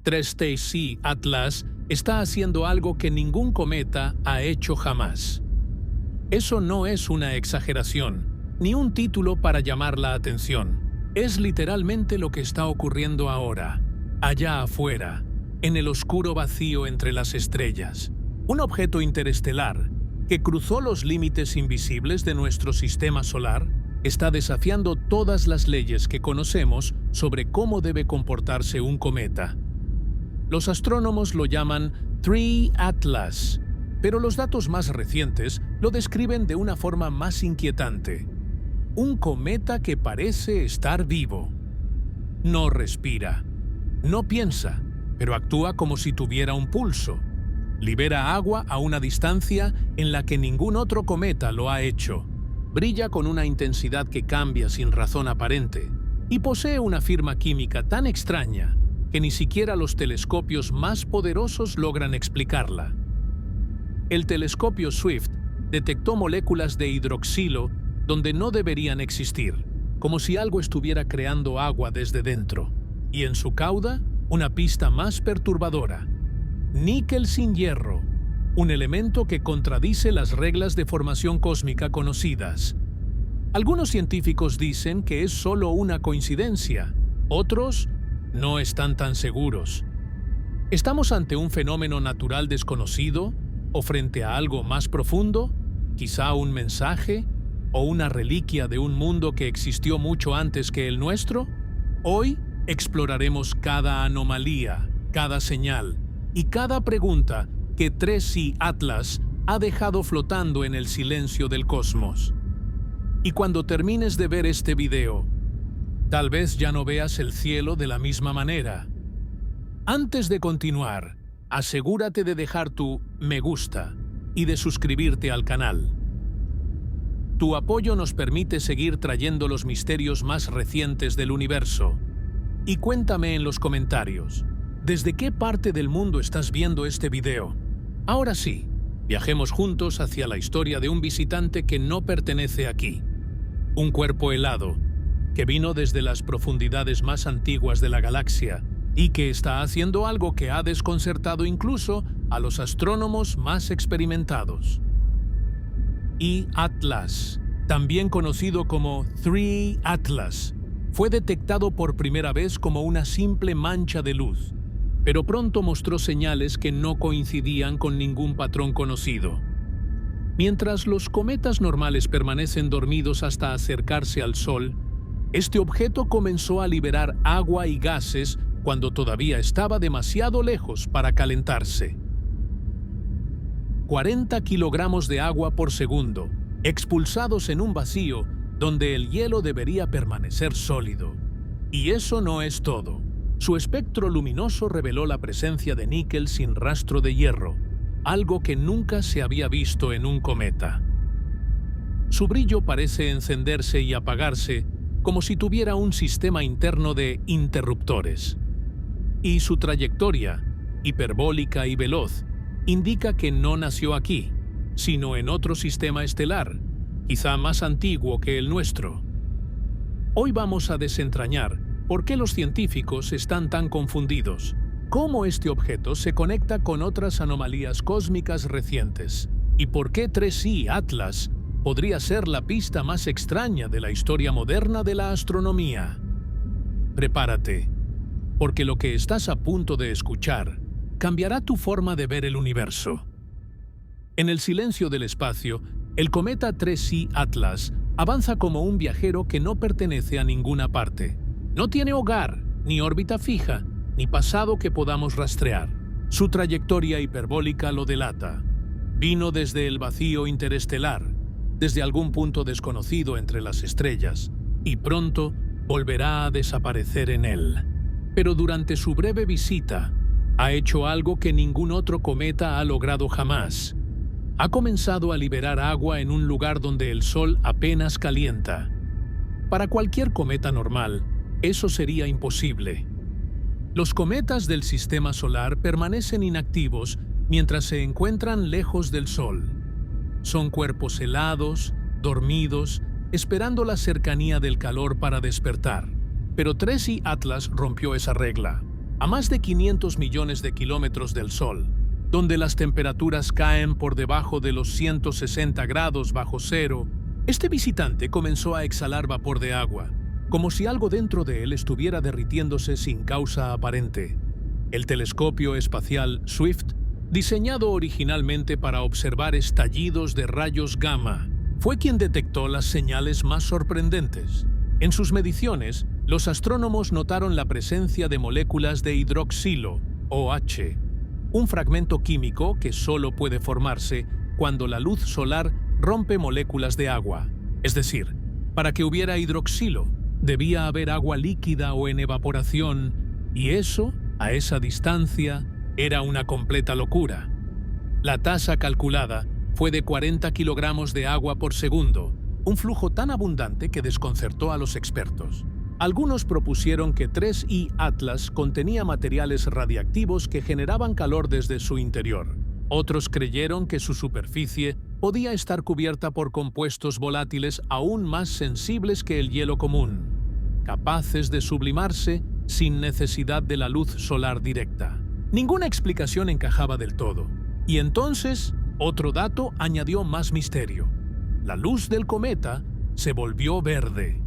3C Atlas está haciendo algo que ningún cometa ha hecho jamás. Eso no es una exageración, ni un título para llamar la atención. Es literalmente lo que está ocurriendo ahora, allá afuera, en el oscuro vacío entre las estrellas. Un objeto interestelar que cruzó los límites invisibles de nuestro sistema solar está desafiando todas las leyes que conocemos sobre cómo debe comportarse un cometa. Los astrónomos lo llaman 3 Atlas, pero los datos más recientes lo describen de una forma más inquietante. Un cometa que parece estar vivo. No respira, no piensa, pero actúa como si tuviera un pulso. Libera agua a una distancia en la que ningún otro cometa lo ha hecho. Brilla con una intensidad que cambia sin razón aparente y posee una firma química tan extraña que ni siquiera los telescopios más poderosos logran explicarla. El telescopio Swift detectó moléculas de hidroxilo donde no deberían existir, como si algo estuviera creando agua desde dentro. Y en su cauda, una pista más perturbadora: níquel sin hierro, un elemento que contradice las reglas de formación cósmica conocidas. Algunos científicos dicen que es solo una coincidencia, otros no están tan seguros. ¿Estamos ante un fenómeno natural desconocido o frente a algo más profundo? ¿Quizá un mensaje o una reliquia de un mundo que existió mucho antes que el nuestro? Hoy exploraremos cada anomalía, cada señal y cada pregunta que 3C Atlas ha dejado flotando en el silencio del cosmos. Y cuando termines de ver este video, tal vez ya no veas el cielo de la misma manera. Antes de continuar, asegúrate de dejar tu me gusta y de suscribirte al canal. Tu apoyo nos permite seguir trayendo los misterios más recientes del universo. Y cuéntame en los comentarios, ¿desde qué parte del mundo estás viendo este video? Ahora sí, viajemos juntos hacia la historia de un visitante que no pertenece aquí. Un cuerpo helado, que vino desde las profundidades más antiguas de la galaxia y que está haciendo algo que ha desconcertado incluso a los astrónomos más experimentados. E Atlas, también conocido como 3 Atlas, fue detectado por primera vez como una simple mancha de luz, pero pronto mostró señales que no coincidían con ningún patrón conocido. Mientras los cometas normales permanecen dormidos hasta acercarse al Sol, este objeto comenzó a liberar agua y gases cuando todavía estaba demasiado lejos para calentarse. 40 kilogramos de agua por segundo, expulsados en un vacío donde el hielo debería permanecer sólido. Y eso no es todo. Su espectro luminoso reveló la presencia de níquel sin rastro de hierro, algo que nunca se había visto en un cometa. Su brillo parece encenderse y apagarse como si tuviera un sistema interno de interruptores. Y su trayectoria, hiperbólica y veloz, indica que no nació aquí, sino en otro sistema estelar, quizá más antiguo que el nuestro. Hoy vamos a desentrañar por qué los científicos están tan confundidos, cómo este objeto se conecta con otras anomalías cósmicas recientes, y por qué 3C Atlas podría ser la pista más extraña de la historia moderna de la astronomía. Prepárate, porque lo que estás a punto de escuchar cambiará tu forma de ver el universo. En el silencio del espacio, el cometa 3C Atlas avanza como un viajero que no pertenece a ninguna parte. No tiene hogar, ni órbita fija, ni pasado que podamos rastrear. Su trayectoria hiperbólica lo delata. Vino desde el vacío interestelar, desde algún punto desconocido entre las estrellas, y pronto volverá a desaparecer en él. Pero durante su breve visita, ha hecho algo que ningún otro cometa ha logrado jamás. Ha comenzado a liberar agua en un lugar donde el Sol apenas calienta. Para cualquier cometa normal, eso sería imposible. Los cometas del sistema solar permanecen inactivos mientras se encuentran lejos del Sol. Son cuerpos helados, dormidos, esperando la cercanía del calor para despertar. Pero 3C Atlas rompió esa regla. a más de 500 millones de kilómetros del Sol, donde las temperaturas caen por debajo de los 160 grados bajo cero, este visitante comenzó a exhalar vapor de agua, como si algo dentro de él estuviera derritiéndose sin causa aparente. El telescopio espacial Swift, diseñado originalmente para observar estallidos de rayos gamma, fue quien detectó las señales más sorprendentes. En sus mediciones, los astrónomos notaron la presencia de moléculas de hidroxilo, OH, un fragmento químico que solo puede formarse cuando la luz solar rompe moléculas de agua. Es decir, para que hubiera hidroxilo, debía haber agua líquida o en evaporación, y eso, a esa distancia, era una completa locura. La tasa calculada fue de 40 kilogramos de agua por segundo, un flujo tan abundante que desconcertó a los expertos. Algunos propusieron que 3I Atlas contenía materiales radiactivos que generaban calor desde su interior. Otros creyeron que su superficie podía estar cubierta por compuestos volátiles aún más sensibles que el hielo común, capaces de sublimarse sin necesidad de la luz solar directa. Ninguna explicación encajaba del todo. Y entonces, otro dato añadió más misterio. La luz del cometa se volvió verde.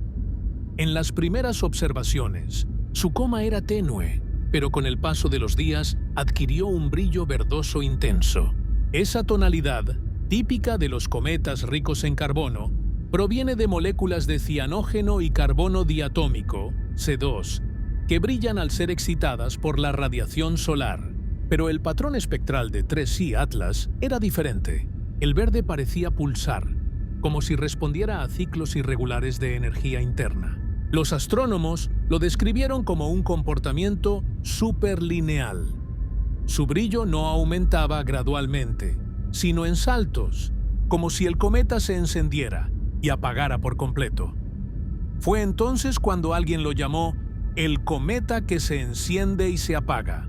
En las primeras observaciones, su coma era tenue, pero con el paso de los días adquirió un brillo verdoso intenso. Esa tonalidad, típica de los cometas ricos en carbono, proviene de moléculas de cianógeno y carbono diatómico, C2, que brillan al ser excitadas por la radiación solar. Pero el patrón espectral de 3I Atlas era diferente. El verde parecía pulsar, como si respondiera a ciclos irregulares de energía interna. Los astrónomos lo describieron como un comportamiento superlineal. Su brillo no aumentaba gradualmente, sino en saltos, como si el cometa se encendiera y apagara por completo. Fue entonces cuando alguien lo llamó el cometa que se enciende y se apaga.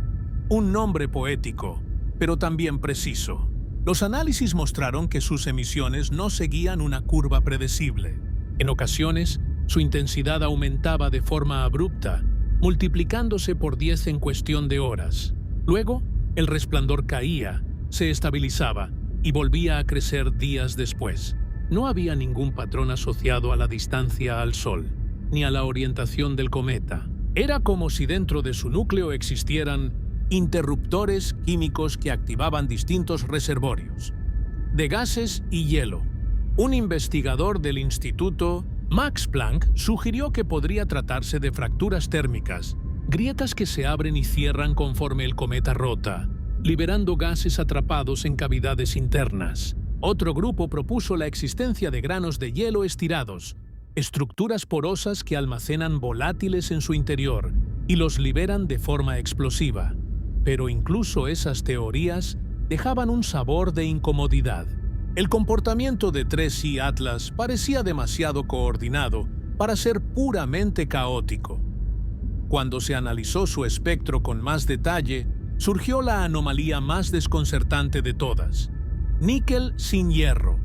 Un nombre poético, pero también preciso. Los análisis mostraron que sus emisiones no seguían una curva predecible. En ocasiones, su intensidad aumentaba de forma abrupta, multiplicándose por 10 en cuestión de horas. Luego, el resplandor caía, se estabilizaba y volvía a crecer días después. No había ningún patrón asociado a la distancia al Sol, ni a la orientación del cometa. Era como si dentro de su núcleo existieran interruptores químicos que activaban distintos reservorios de gases y hielo. Un investigador del Instituto Max Planck sugirió que podría tratarse de fracturas térmicas, grietas que se abren y cierran conforme el cometa rota, liberando gases atrapados en cavidades internas. Otro grupo propuso la existencia de granos de hielo estirados, estructuras porosas que almacenan volátiles en su interior y los liberan de forma explosiva. Pero incluso esas teorías dejaban un sabor de incomodidad. El comportamiento de 3I Atlas parecía demasiado coordinado para ser puramente caótico. Cuando se analizó su espectro con más detalle, surgió la anomalía más desconcertante de todas: níquel sin hierro.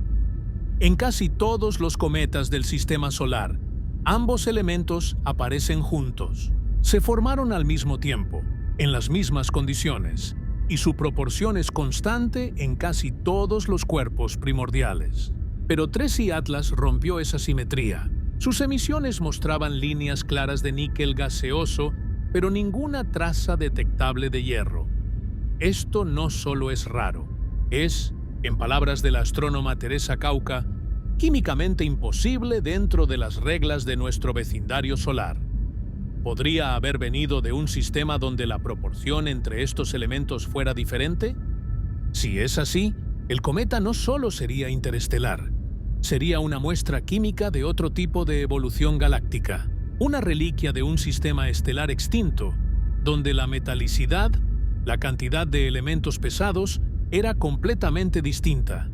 En casi todos los cometas del sistema solar, ambos elementos aparecen juntos. Se formaron al mismo tiempo, en las mismas condiciones, y su proporción es constante en casi todos los cuerpos primordiales. Pero 3I Atlas rompió esa simetría. Sus emisiones mostraban líneas claras de níquel gaseoso, pero ninguna traza detectable de hierro. Esto no solo es raro, es, en palabras de la astrónoma Teresa Cauca, químicamente imposible dentro de las reglas de nuestro vecindario solar. ¿Podría haber venido de un sistema donde la proporción entre estos elementos fuera diferente? Si es así, el cometa no solo sería interestelar, sería una muestra química de otro tipo de evolución galáctica, una reliquia de un sistema estelar extinto, donde la metalicidad, la cantidad de elementos pesados, era completamente distinta.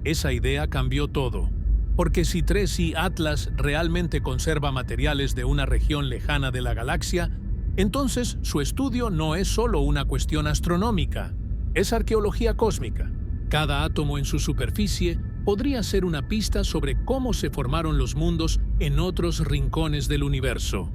Esa idea cambió todo. Porque si 3I Atlas realmente conserva materiales de una región lejana de la galaxia, entonces su estudio no es solo una cuestión astronómica, es arqueología cósmica. Cada átomo en su superficie podría ser una pista sobre cómo se formaron los mundos en otros rincones del universo.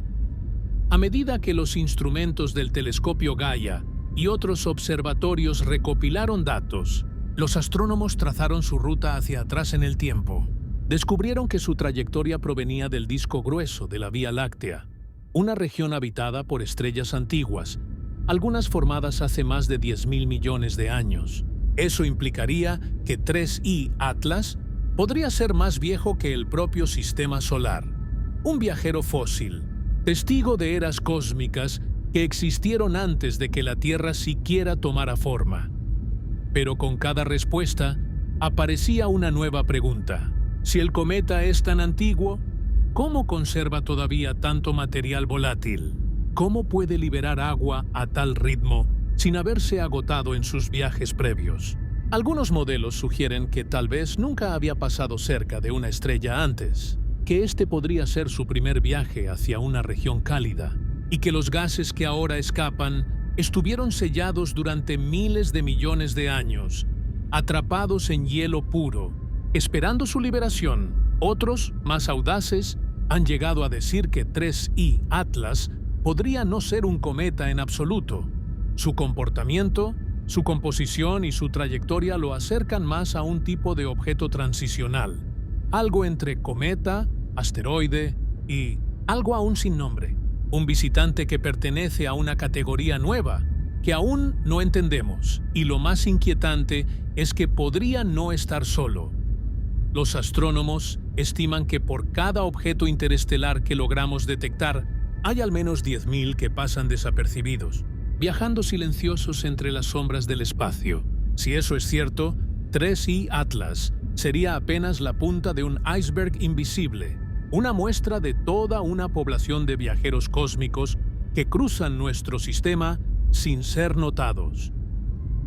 A medida que los instrumentos del telescopio Gaia y otros observatorios recopilaron datos, los astrónomos trazaron su ruta hacia atrás en el tiempo. Descubrieron que su trayectoria provenía del disco grueso de la Vía Láctea, una región habitada por estrellas antiguas, algunas formadas hace más de 10.000 millones de años. Eso implicaría que 3I Atlas podría ser más viejo que el propio sistema solar. Un viajero fósil, testigo de eras cósmicas que existieron antes de que la Tierra siquiera tomara forma. Pero con cada respuesta aparecía una nueva pregunta. Si el cometa es tan antiguo, ¿cómo conserva todavía tanto material volátil? ¿Cómo puede liberar agua a tal ritmo sin haberse agotado en sus viajes previos? Algunos modelos sugieren que tal vez nunca había pasado cerca de una estrella antes, que este podría ser su primer viaje hacia una región cálida, y que los gases que ahora escapan estuvieron sellados durante miles de millones de años, atrapados en hielo puro, esperando su liberación. Otros, más audaces, han llegado a decir que 3I Atlas podría no ser un cometa en absoluto. Su comportamiento, su composición y su trayectoria lo acercan más a un tipo de objeto transicional, algo entre cometa, asteroide y algo aún sin nombre, un visitante que pertenece a una categoría nueva que aún no entendemos, y lo más inquietante es que podría no estar solo. Los astrónomos estiman que por cada objeto interestelar que logramos detectar, hay al menos 10.000 que pasan desapercibidos, viajando silenciosos entre las sombras del espacio. Si eso es cierto, 3I Atlas sería apenas la punta de un iceberg invisible, una muestra de toda una población de viajeros cósmicos que cruzan nuestro sistema sin ser notados.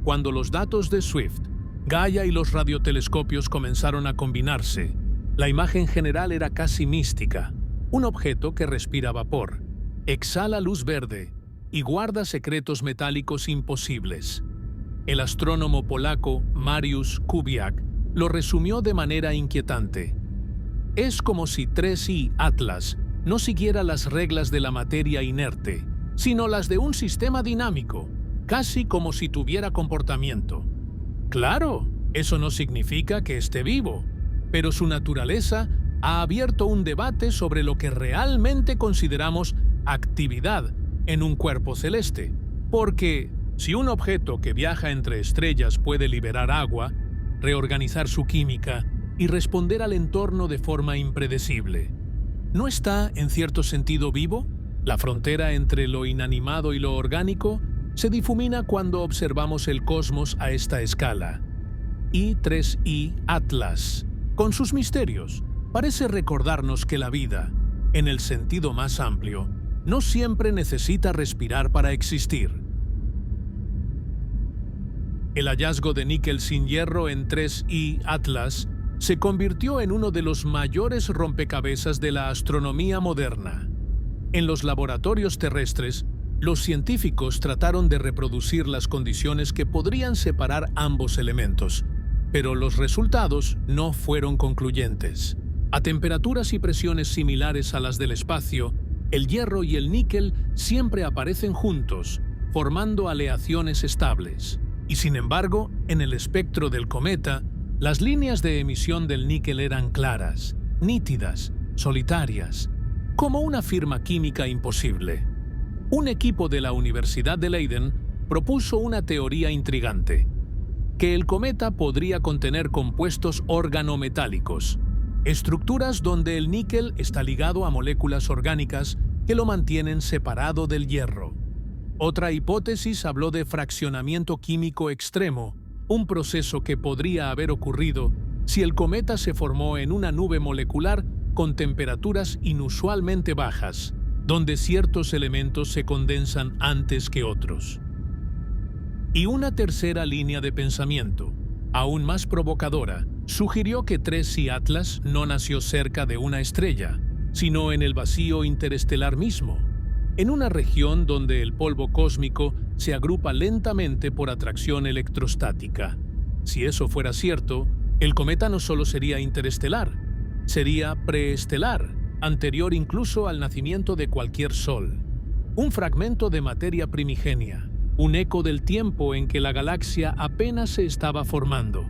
Cuando los datos de Swift, Gaia y los radiotelescopios comenzaron a combinarse, la imagen general era casi mística. Un objeto que respira vapor, exhala luz verde y guarda secretos metálicos imposibles. El astrónomo polaco Mariusz Kubiak lo resumió de manera inquietante. Es como si 3I Atlas no siguiera las reglas de la materia inerte, sino las de un sistema dinámico, casi como si tuviera comportamiento. Claro, eso no significa que esté vivo, pero su naturaleza ha abierto un debate sobre lo que realmente consideramos actividad en un cuerpo celeste, porque si un objeto que viaja entre estrellas puede liberar agua, reorganizar su química y responder al entorno de forma impredecible, ¿no está, en cierto sentido, vivo? La frontera entre lo inanimado y lo orgánico se difumina cuando observamos el cosmos a esta escala. Y 3I Atlas, con sus misterios, parece recordarnos que la vida, en el sentido más amplio, no siempre necesita respirar para existir. El hallazgo de níquel sin hierro en 3I Atlas se convirtió en uno de los mayores rompecabezas de la astronomía moderna. En los laboratorios terrestres, los científicos trataron de reproducir las condiciones que podrían separar ambos elementos, pero los resultados no fueron concluyentes. A temperaturas y presiones similares a las del espacio, el hierro y el níquel siempre aparecen juntos, formando aleaciones estables. Y sin embargo, en el espectro del cometa, las líneas de emisión del níquel eran claras, nítidas, solitarias, como una firma química imposible. Un equipo de la Universidad de Leiden propuso una teoría intrigante, que el cometa podría contener compuestos organometálicos, estructuras donde el níquel está ligado a moléculas orgánicas que lo mantienen separado del hierro. Otra hipótesis habló de fraccionamiento químico extremo, un proceso que podría haber ocurrido si el cometa se formó en una nube molecular con temperaturas inusualmente bajas, donde ciertos elementos se condensan antes que otros. Y una tercera línea de pensamiento, aún más provocadora, sugirió que 3I Atlas no nació cerca de una estrella, sino en el vacío interestelar mismo, en una región donde el polvo cósmico se agrupa lentamente por atracción electrostática. Si eso fuera cierto, el cometa no solo sería interestelar, sería preestelar, anterior incluso al nacimiento de cualquier sol. un fragmento de materia primigenia, un eco del tiempo en que la galaxia apenas se estaba formando.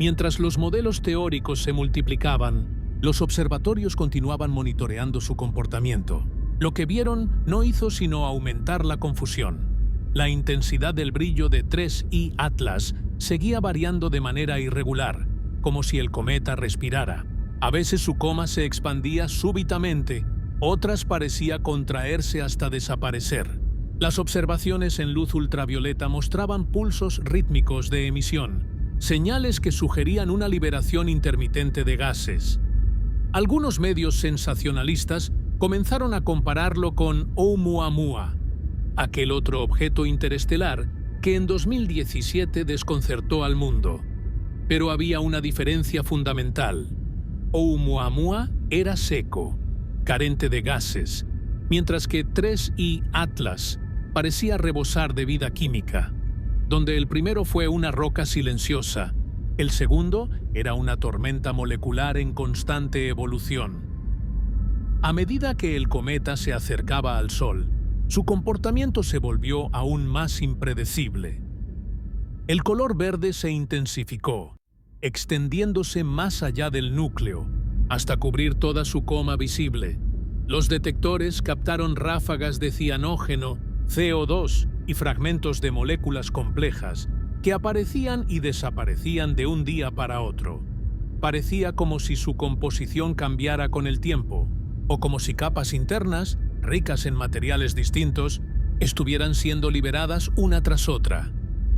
Mientras los modelos teóricos se multiplicaban, los observatorios continuaban monitoreando su comportamiento. Lo que vieron no hizo sino aumentar la confusión. La intensidad del brillo de 3I Atlas seguía variando de manera irregular, como si el cometa respirara. A veces su coma se expandía súbitamente, otras parecía contraerse hasta desaparecer. Las observaciones en luz ultravioleta mostraban pulsos rítmicos de emisión, señales que sugerían una liberación intermitente de gases. Algunos medios sensacionalistas comenzaron a compararlo con Oumuamua, aquel otro objeto interestelar que en 2017 desconcertó al mundo. Pero había una diferencia fundamental. Oumuamua era seco, carente de gases, mientras que 3I Atlas parecía rebosar de vida química. Donde el primero fue una roca silenciosa, el segundo era una tormenta molecular en constante evolución. A medida que el cometa se acercaba al Sol, su comportamiento se volvió aún más impredecible. El color verde se intensificó, extendiéndose más allá del núcleo, hasta cubrir toda su coma visible. Los detectores captaron ráfagas de cianógeno, CO2 y fragmentos de moléculas complejas que aparecían y desaparecían de un día para otro. Parecía como si su composición cambiara con el tiempo, o como si capas internas, ricas en materiales distintos, estuvieran siendo liberadas una tras otra.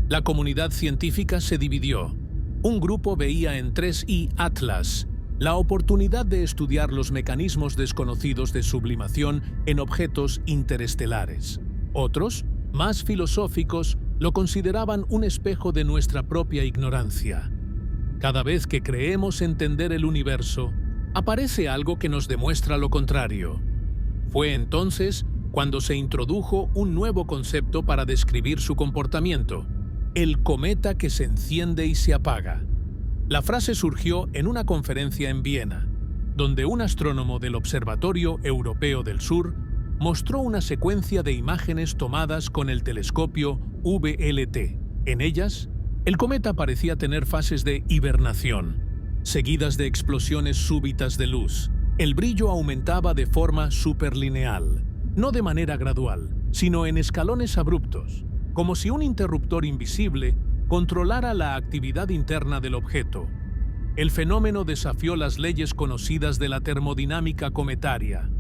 La comunidad científica se dividió. Un grupo veía en 3I Atlas la oportunidad de estudiar los mecanismos desconocidos de sublimación en objetos interestelares. Otros, más filosóficos, lo consideraban un espejo de nuestra propia ignorancia. Cada vez que creemos entender el universo, aparece algo que nos demuestra lo contrario. Fue entonces cuando se introdujo un nuevo concepto para describir su comportamiento: el cometa que se enciende y se apaga. La frase surgió en una conferencia en Viena, donde un astrónomo del Observatorio Europeo del Sur mostró una secuencia de imágenes tomadas con el telescopio VLT. En ellas, el cometa parecía tener fases de hibernación, seguidas de explosiones súbitas de luz. El brillo aumentaba de forma superlineal, no de manera gradual, sino en escalones abruptos, como si un interruptor invisible controlara la actividad interna del objeto. El fenómeno desafió las leyes conocidas de la termodinámica cometaria.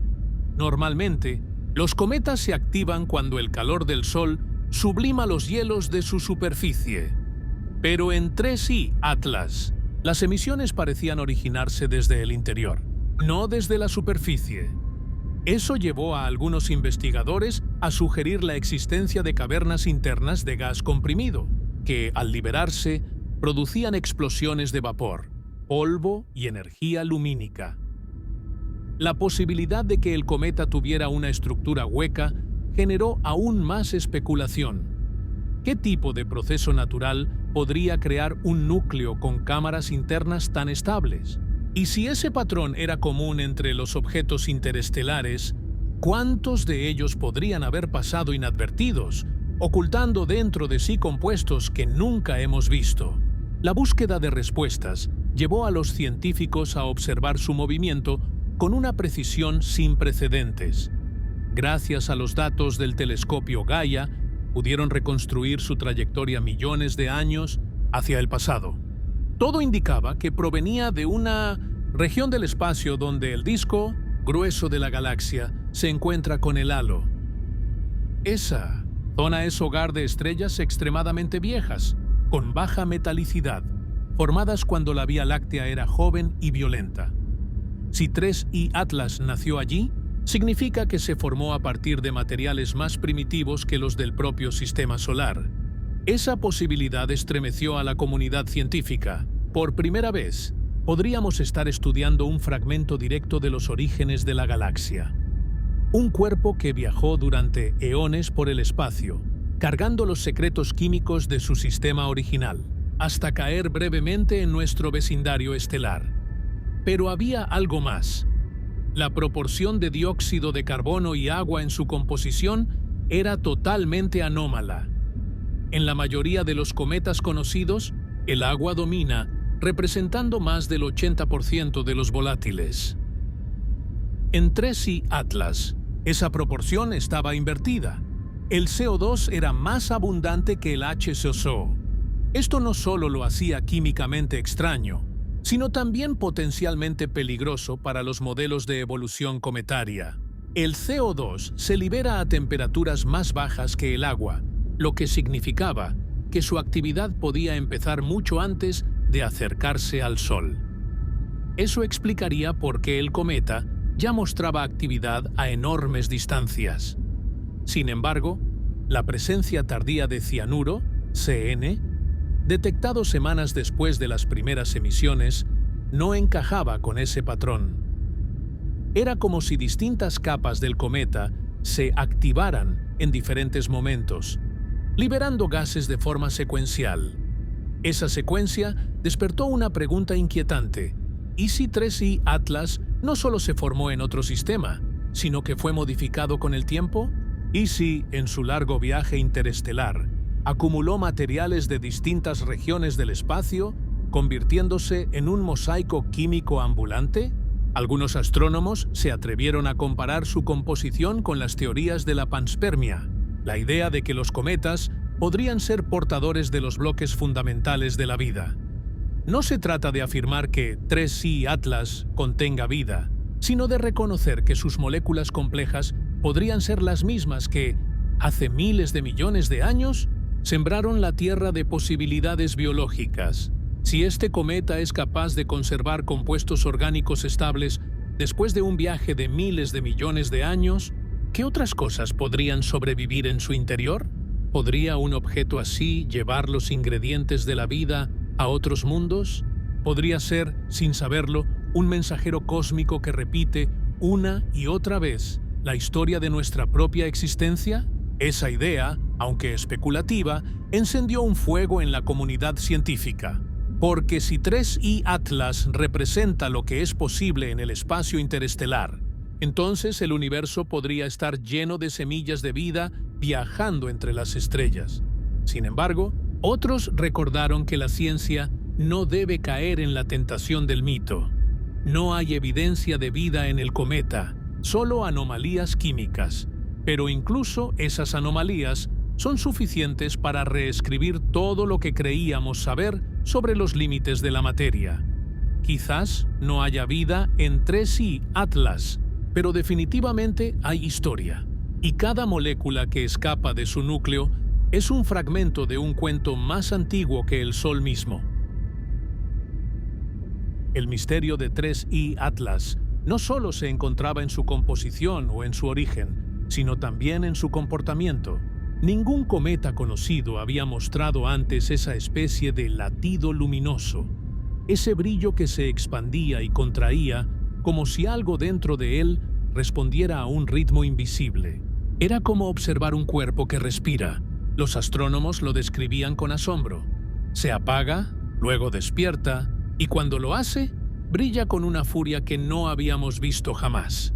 Normalmente, los cometas se activan cuando el calor del Sol sublima los hielos de su superficie. Pero en 3I Atlas, las emisiones parecían originarse desde el interior, no desde la superficie. Eso llevó a algunos investigadores a sugerir la existencia de cavernas internas de gas comprimido, que, al liberarse, producían explosiones de vapor, polvo y energía lumínica. La posibilidad de que el cometa tuviera una estructura hueca generó aún más especulación. ¿Qué tipo de proceso natural podría crear un núcleo con cámaras internas tan estables? Y si ese patrón era común entre los objetos interestelares, ¿cuántos de ellos podrían haber pasado inadvertidos, ocultando dentro de sí compuestos que nunca hemos visto? La búsqueda de respuestas llevó a los científicos a observar su movimiento con una precisión sin precedentes. Gracias a los datos del telescopio Gaia, pudieron reconstruir su trayectoria millones de años hacia el pasado. Todo indicaba que provenía de una región del espacio donde el disco grueso de la galaxia se encuentra con el halo. Esa zona es hogar de estrellas extremadamente viejas, con baja metalicidad, formadas cuando la Vía Láctea era joven y violenta. Si 3I Atlas nació allí, significa que se formó a partir de materiales más primitivos que los del propio sistema solar. Esa posibilidad estremeció a la comunidad científica. Por primera vez, podríamos estar estudiando un fragmento directo de los orígenes de la galaxia. Un cuerpo que viajó durante eones por el espacio, cargando los secretos químicos de su sistema original, hasta caer brevemente en nuestro vecindario estelar. Pero había algo más. La proporción de dióxido de carbono y agua en su composición era totalmente anómala. En la mayoría de los cometas conocidos, el agua domina, representando más del 80% de los volátiles. En 3I Atlas, esa proporción estaba invertida. El CO2 era más abundante que el H2O. Esto no solo lo hacía químicamente extraño, sino también potencialmente peligroso para los modelos de evolución cometaria. El CO2 se libera a temperaturas más bajas que el agua, lo que significaba que su actividad podía empezar mucho antes de acercarse al Sol. Eso explicaría por qué el cometa ya mostraba actividad a enormes distancias. Sin embargo, la presencia tardía de cianuro, CN, detectado semanas después de las primeras emisiones, no encajaba con ese patrón. Era como si distintas capas del cometa se activaran en diferentes momentos, liberando gases de forma secuencial. Esa secuencia despertó una pregunta inquietante. ¿Y si 3I Atlas no solo se formó en otro sistema, sino que fue modificado con el tiempo? ¿Y si, en su largo viaje interestelar, acumuló materiales de distintas regiones del espacio, convirtiéndose en un mosaico químico ambulante? Algunos astrónomos se atrevieron a comparar su composición con las teorías de la panspermia, la idea de que los cometas podrían ser portadores de los bloques fundamentales de la vida. No se trata de afirmar que 3I Atlas contenga vida, sino de reconocer que sus moléculas complejas podrían ser las mismas que, hace miles de millones de años, sembraron la Tierra de posibilidades biológicas. Si este cometa es capaz de conservar compuestos orgánicos estables después de un viaje de miles de millones de años, ¿qué otras cosas podrían sobrevivir en su interior? ¿Podría un objeto así llevar los ingredientes de la vida a otros mundos? ¿Podría ser, sin saberlo, un mensajero cósmico que repite una y otra vez la historia de nuestra propia existencia? Esa idea, aunque especulativa, encendió un fuego en la comunidad científica. Porque si 3I Atlas representa lo que es posible en el espacio interestelar, entonces el universo podría estar lleno de semillas de vida viajando entre las estrellas. Sin embargo, otros recordaron que la ciencia no debe caer en la tentación del mito. No hay evidencia de vida en el cometa, solo anomalías químicas. Pero incluso esas anomalías son suficientes para reescribir todo lo que creíamos saber sobre los límites de la materia. Quizás no haya vida en 3I Atlas, pero definitivamente hay historia. Y cada molécula que escapa de su núcleo es un fragmento de un cuento más antiguo que el Sol mismo. El misterio de 3I Atlas no solo se encontraba en su composición o en su origen, sino también en su comportamiento. Ningún cometa conocido había mostrado antes esa especie de latido luminoso, ese brillo que se expandía y contraía como si algo dentro de él respondiera a un ritmo invisible. Era como observar un cuerpo que respira. Los astrónomos lo describían con asombro. Se apaga, luego despierta, y cuando lo hace, brilla con una furia que no habíamos visto jamás.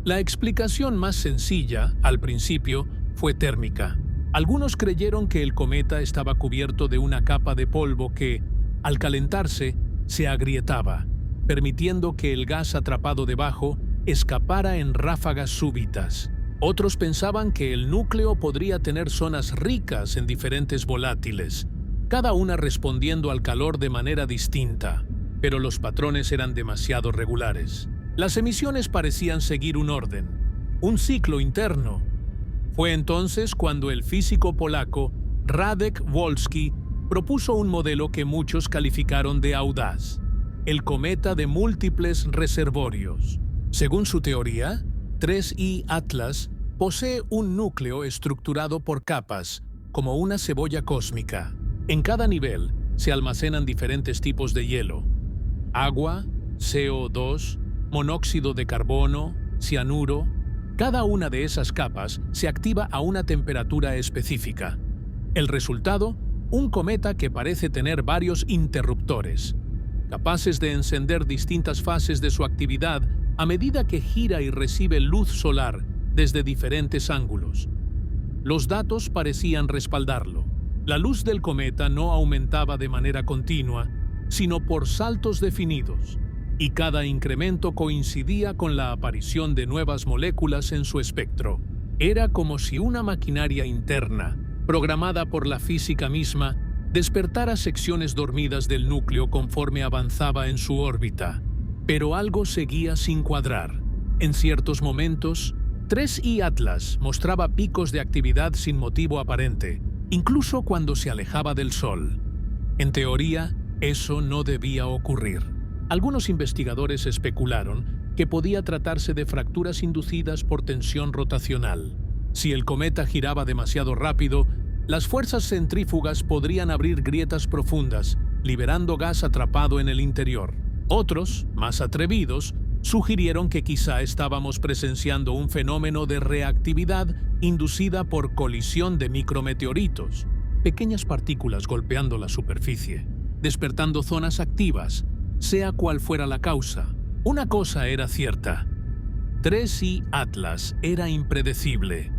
La explicación más sencilla, al principio, fue térmica. Algunos creyeron que el cometa estaba cubierto de una capa de polvo que, al calentarse, se agrietaba, permitiendo que el gas atrapado debajo escapara en ráfagas súbitas. Otros pensaban que el núcleo podría tener zonas ricas en diferentes volátiles, cada una respondiendo al calor de manera distinta, pero los patrones eran demasiado regulares. Las emisiones parecían seguir un orden, un ciclo interno. Fue entonces cuando el físico polaco Radek Wolski propuso un modelo que muchos calificaron de audaz, el cometa de múltiples reservorios. Según su teoría, 3I Atlas posee un núcleo estructurado por capas, como una cebolla cósmica. En cada nivel se almacenan diferentes tipos de hielo: agua, CO2, monóxido de carbono, cianuro. Cada una de esas capas se activa a una temperatura específica. El resultado, un cometa que parece tener varios interruptores, capaces de encender distintas fases de su actividad a medida que gira y recibe luz solar desde diferentes ángulos. Los datos parecían respaldarlo. La luz del cometa no aumentaba de manera continua, sino por saltos definidos, y cada incremento coincidía con la aparición de nuevas moléculas en su espectro. Era como si una maquinaria interna, programada por la física misma, despertara secciones dormidas del núcleo conforme avanzaba en su órbita. Pero algo seguía sin cuadrar. En ciertos momentos, 3I Atlas mostraba picos de actividad sin motivo aparente, incluso cuando se alejaba del Sol. En teoría, eso no debía ocurrir. Algunos investigadores especularon que podía tratarse de fracturas inducidas por tensión rotacional. Si el cometa giraba demasiado rápido, las fuerzas centrífugas podrían abrir grietas profundas, liberando gas atrapado en el interior. Otros, más atrevidos, sugirieron que quizá estábamos presenciando un fenómeno de reactividad inducida por colisión de micrometeoritos, pequeñas partículas golpeando la superficie, despertando zonas activas, sea cual fuera la causa. Una cosa era cierta: 3I Atlas era impredecible.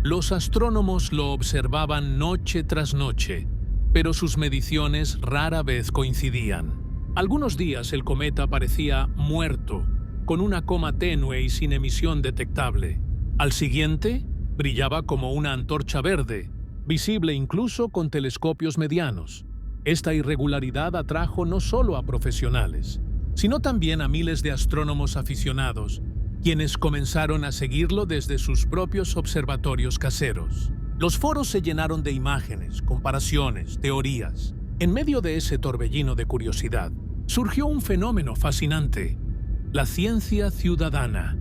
Los astrónomos lo observaban noche tras noche, pero sus mediciones rara vez coincidían. Algunos días el cometa parecía muerto, con una coma tenue y sin emisión detectable. Al siguiente, brillaba como una antorcha verde, visible incluso con telescopios medianos. Esta irregularidad atrajo no solo a profesionales, sino también a miles de astrónomos aficionados, quienes comenzaron a seguirlo desde sus propios observatorios caseros. Los foros se llenaron de imágenes, comparaciones, teorías. En medio de ese torbellino de curiosidad, surgió un fenómeno fascinante: la ciencia ciudadana.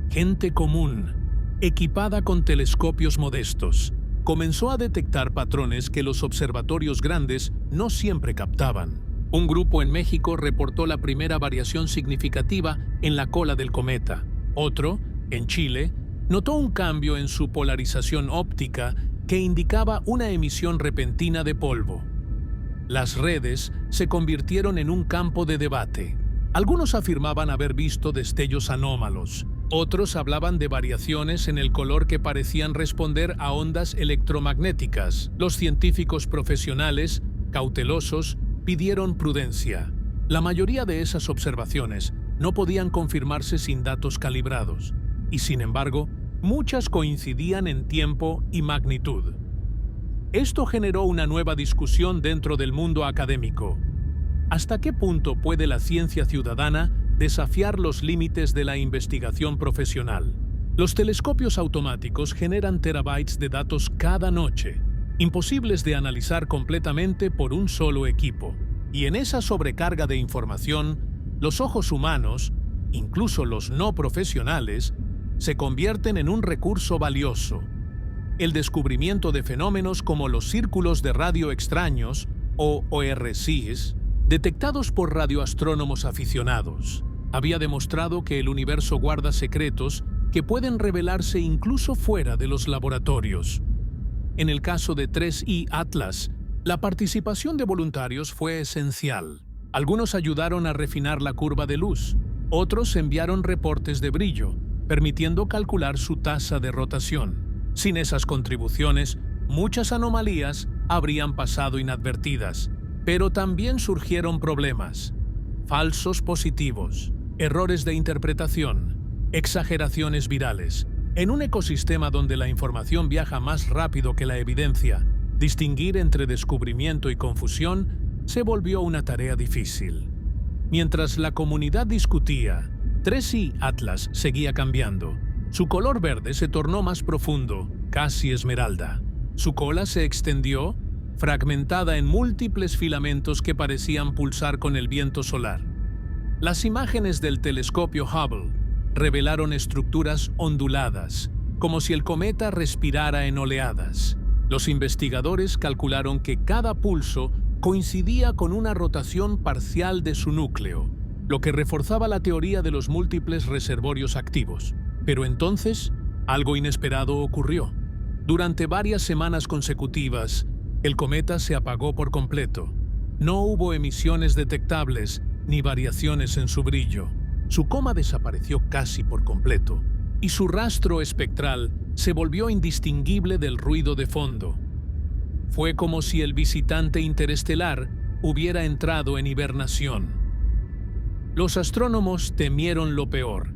Gente común, equipada con telescopios modestos, comenzó a detectar patrones que los observatorios grandes no siempre captaban. Un grupo en México reportó la primera variación significativa en la cola del cometa. Otro, en Chile, notó un cambio en su polarización óptica que indicaba una emisión repentina de polvo. Las redes se convirtieron en un campo de debate. Algunos afirmaban haber visto destellos anómalos. Otros hablaban de variaciones en el color que parecían responder a ondas electromagnéticas. Los científicos profesionales, cautelosos, pidieron prudencia. La mayoría de esas observaciones no podían confirmarse sin datos calibrados, y sin embargo, muchas coincidían en tiempo y magnitud. Esto generó una nueva discusión dentro del mundo académico. ¿Hasta qué punto puede la ciencia ciudadana desafiar los límites de la investigación profesional? Los telescopios automáticos generan terabytes de datos cada noche, imposibles de analizar completamente por un solo equipo. Y en esa sobrecarga de información, los ojos humanos, incluso los no profesionales, se convierten en un recurso valioso. El descubrimiento de fenómenos como los círculos de radio extraños, o ORCs, detectados por radioastrónomos aficionados, había demostrado que el universo guarda secretos que pueden revelarse incluso fuera de los laboratorios. En el caso de 3I Atlas, la participación de voluntarios fue esencial. Algunos ayudaron a refinar la curva de luz, otros enviaron reportes de brillo, permitiendo calcular su tasa de rotación. Sin esas contribuciones, muchas anomalías habrían pasado inadvertidas, pero también surgieron problemas: falsos positivos, errores de interpretación, exageraciones virales. En un ecosistema donde la información viaja más rápido que la evidencia, distinguir entre descubrimiento y confusión se volvió una tarea difícil. Mientras la comunidad discutía, 3I Atlas seguía cambiando. Su color verde se tornó más profundo, casi esmeralda. Su cola se extendió, fragmentada en múltiples filamentos que parecían pulsar con el viento solar. Las imágenes del telescopio Hubble revelaron estructuras onduladas, como si el cometa respirara en oleadas. Los investigadores calcularon que cada pulso coincidía con una rotación parcial de su núcleo, lo que reforzaba la teoría de los múltiples reservorios activos. Pero entonces, algo inesperado ocurrió. Durante varias semanas consecutivas, el cometa se apagó por completo. No hubo emisiones detectables ni variaciones en su brillo. Su coma desapareció casi por completo, y su rastro espectral se volvió indistinguible del ruido de fondo. Fue como si el visitante interestelar hubiera entrado en hibernación. Los astrónomos temieron lo peor: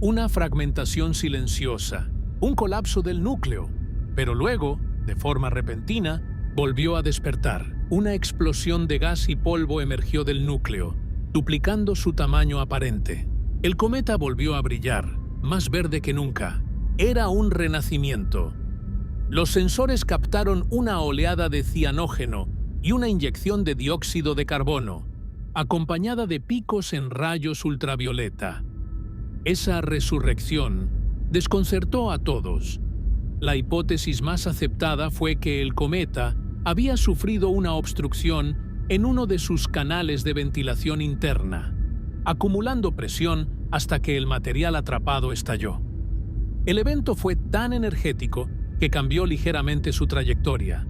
una fragmentación silenciosa, un colapso del núcleo, pero luego, de forma repentina, volvió a despertar. Una explosión de gas y polvo emergió del núcleo, duplicando su tamaño aparente. El cometa volvió a brillar, más verde que nunca. Era un renacimiento. Los sensores captaron una oleada de cianógeno y una inyección de dióxido de carbono, acompañada de picos en rayos ultravioleta. Esa resurrección desconcertó a todos. La hipótesis más aceptada fue que el cometa había sufrido una obstrucción en uno de sus canales de ventilación interna, acumulando presión hasta que el material atrapado estalló. El evento fue tan energético que cambió ligeramente su trayectoria,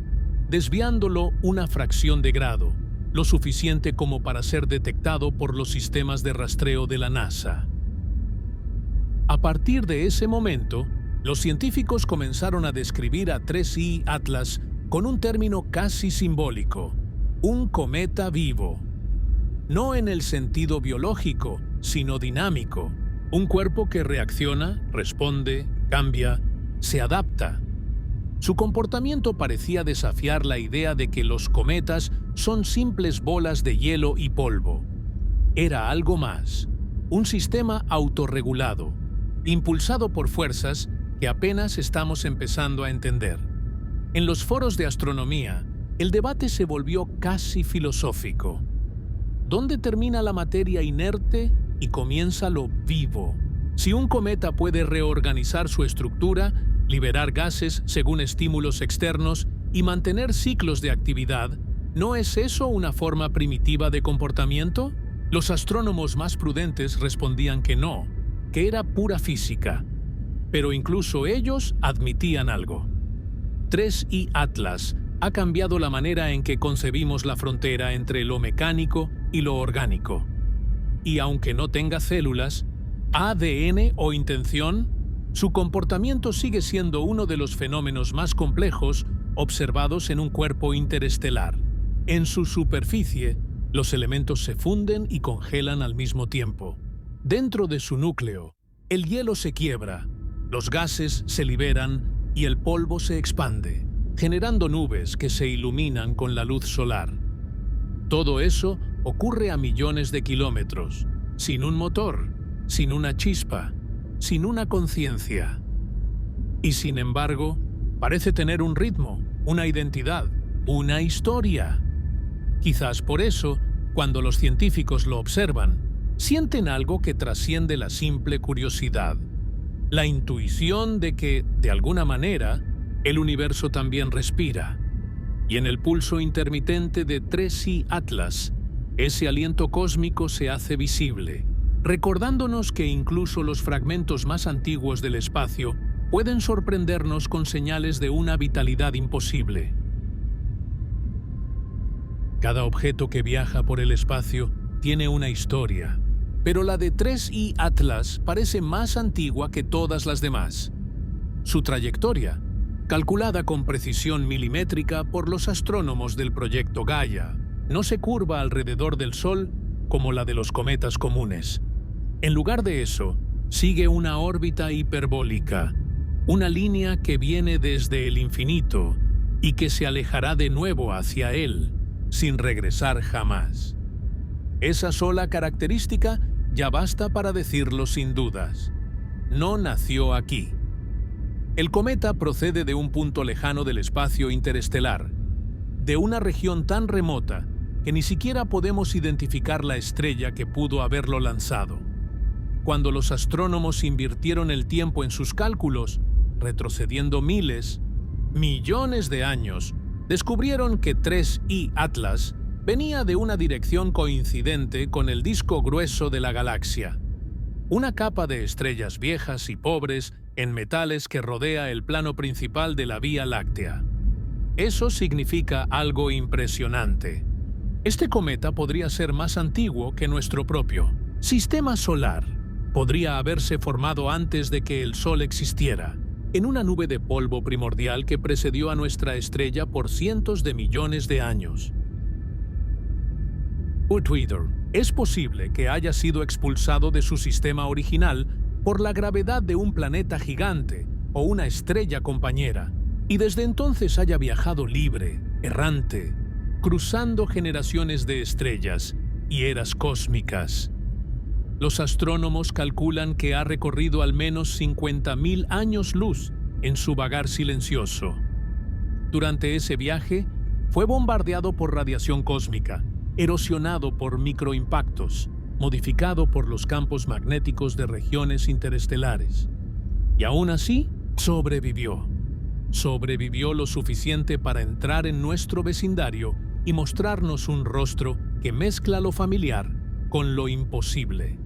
desviándolo una fracción de grado, lo suficiente como para ser detectado por los sistemas de rastreo de la NASA. A partir de ese momento, los científicos comenzaron a describir a 3I Atlas con un término casi simbólico: un cometa vivo. No en el sentido biológico, sino dinámico. Un cuerpo que reacciona, responde, cambia, se adapta. Su comportamiento parecía desafiar la idea de que los cometas son simples bolas de hielo y polvo. Era algo más: un sistema autorregulado, impulsado por fuerzas que apenas estamos empezando a entender. En los foros de astronomía, el debate se volvió casi filosófico. ¿Dónde termina la materia inerte y comienza lo vivo? Si un cometa puede reorganizar su estructura, liberar gases según estímulos externos y mantener ciclos de actividad, ¿no es eso una forma primitiva de comportamiento? Los astrónomos más prudentes respondían que no, que era pura física. Pero incluso ellos admitían algo. 3I Atlas ha cambiado la manera en que concebimos la frontera entre lo mecánico y lo orgánico. Y aunque no tenga células, ADN o intención, su comportamiento sigue siendo uno de los fenómenos más complejos observados en un cuerpo interestelar. En su superficie, los elementos se funden y congelan al mismo tiempo. Dentro de su núcleo, el hielo se quiebra, los gases se liberan y el polvo se expande, generando nubes que se iluminan con la luz solar. Todo eso ocurre a millones de kilómetros, sin un motor, sin una chispa, sin una conciencia. Y sin embargo, parece tener un ritmo, una identidad, una historia. Quizás por eso, cuando los científicos lo observan, sienten algo que trasciende la simple curiosidad: la intuición de que, de alguna manera, el universo también respira. Y en el pulso intermitente de 3I Atlas, ese aliento cósmico se hace visible, recordándonos que incluso los fragmentos más antiguos del espacio pueden sorprendernos con señales de una vitalidad imposible. Cada objeto que viaja por el espacio tiene una historia, pero la de 3I Atlas parece más antigua que todas las demás. Su trayectoria, calculada con precisión milimétrica por los astrónomos del proyecto Gaia, no se curva alrededor del Sol como la de los cometas comunes. En lugar de eso, sigue una órbita hiperbólica, una línea que viene desde el infinito y que se alejará de nuevo hacia él, sin regresar jamás. Esa sola característica ya basta para decirlo sin dudas: no nació aquí. El cometa procede de un punto lejano del espacio interestelar, de una región tan remota que ni siquiera podemos identificar la estrella que pudo haberlo lanzado. Cuando los astrónomos invirtieron el tiempo en sus cálculos, retrocediendo miles, millones de años, descubrieron que 3I Atlas venía de una dirección coincidente con el disco grueso de la galaxia, una capa de estrellas viejas y pobres en metales que rodea el plano principal de la Vía Láctea. Eso significa algo impresionante. Este cometa podría ser más antiguo que nuestro propio. Sistema solar podría haberse formado antes de que el Sol existiera, en una nube de polvo primordial que precedió a nuestra estrella por cientos de millones de años. Twitter, es posible que haya sido expulsado de su sistema original por la gravedad de un planeta gigante o una estrella compañera, y desde entonces haya viajado libre, errante, cruzando generaciones de estrellas y eras cósmicas. Los astrónomos calculan que ha recorrido al menos 50.000 años luz en su vagar silencioso. Durante ese viaje, fue bombardeado por radiación cósmica, erosionado por microimpactos, modificado por los campos magnéticos de regiones interestelares. Y aún así, sobrevivió. Sobrevivió lo suficiente para entrar en nuestro vecindario y mostrarnos un rostro que mezcla lo familiar con lo imposible.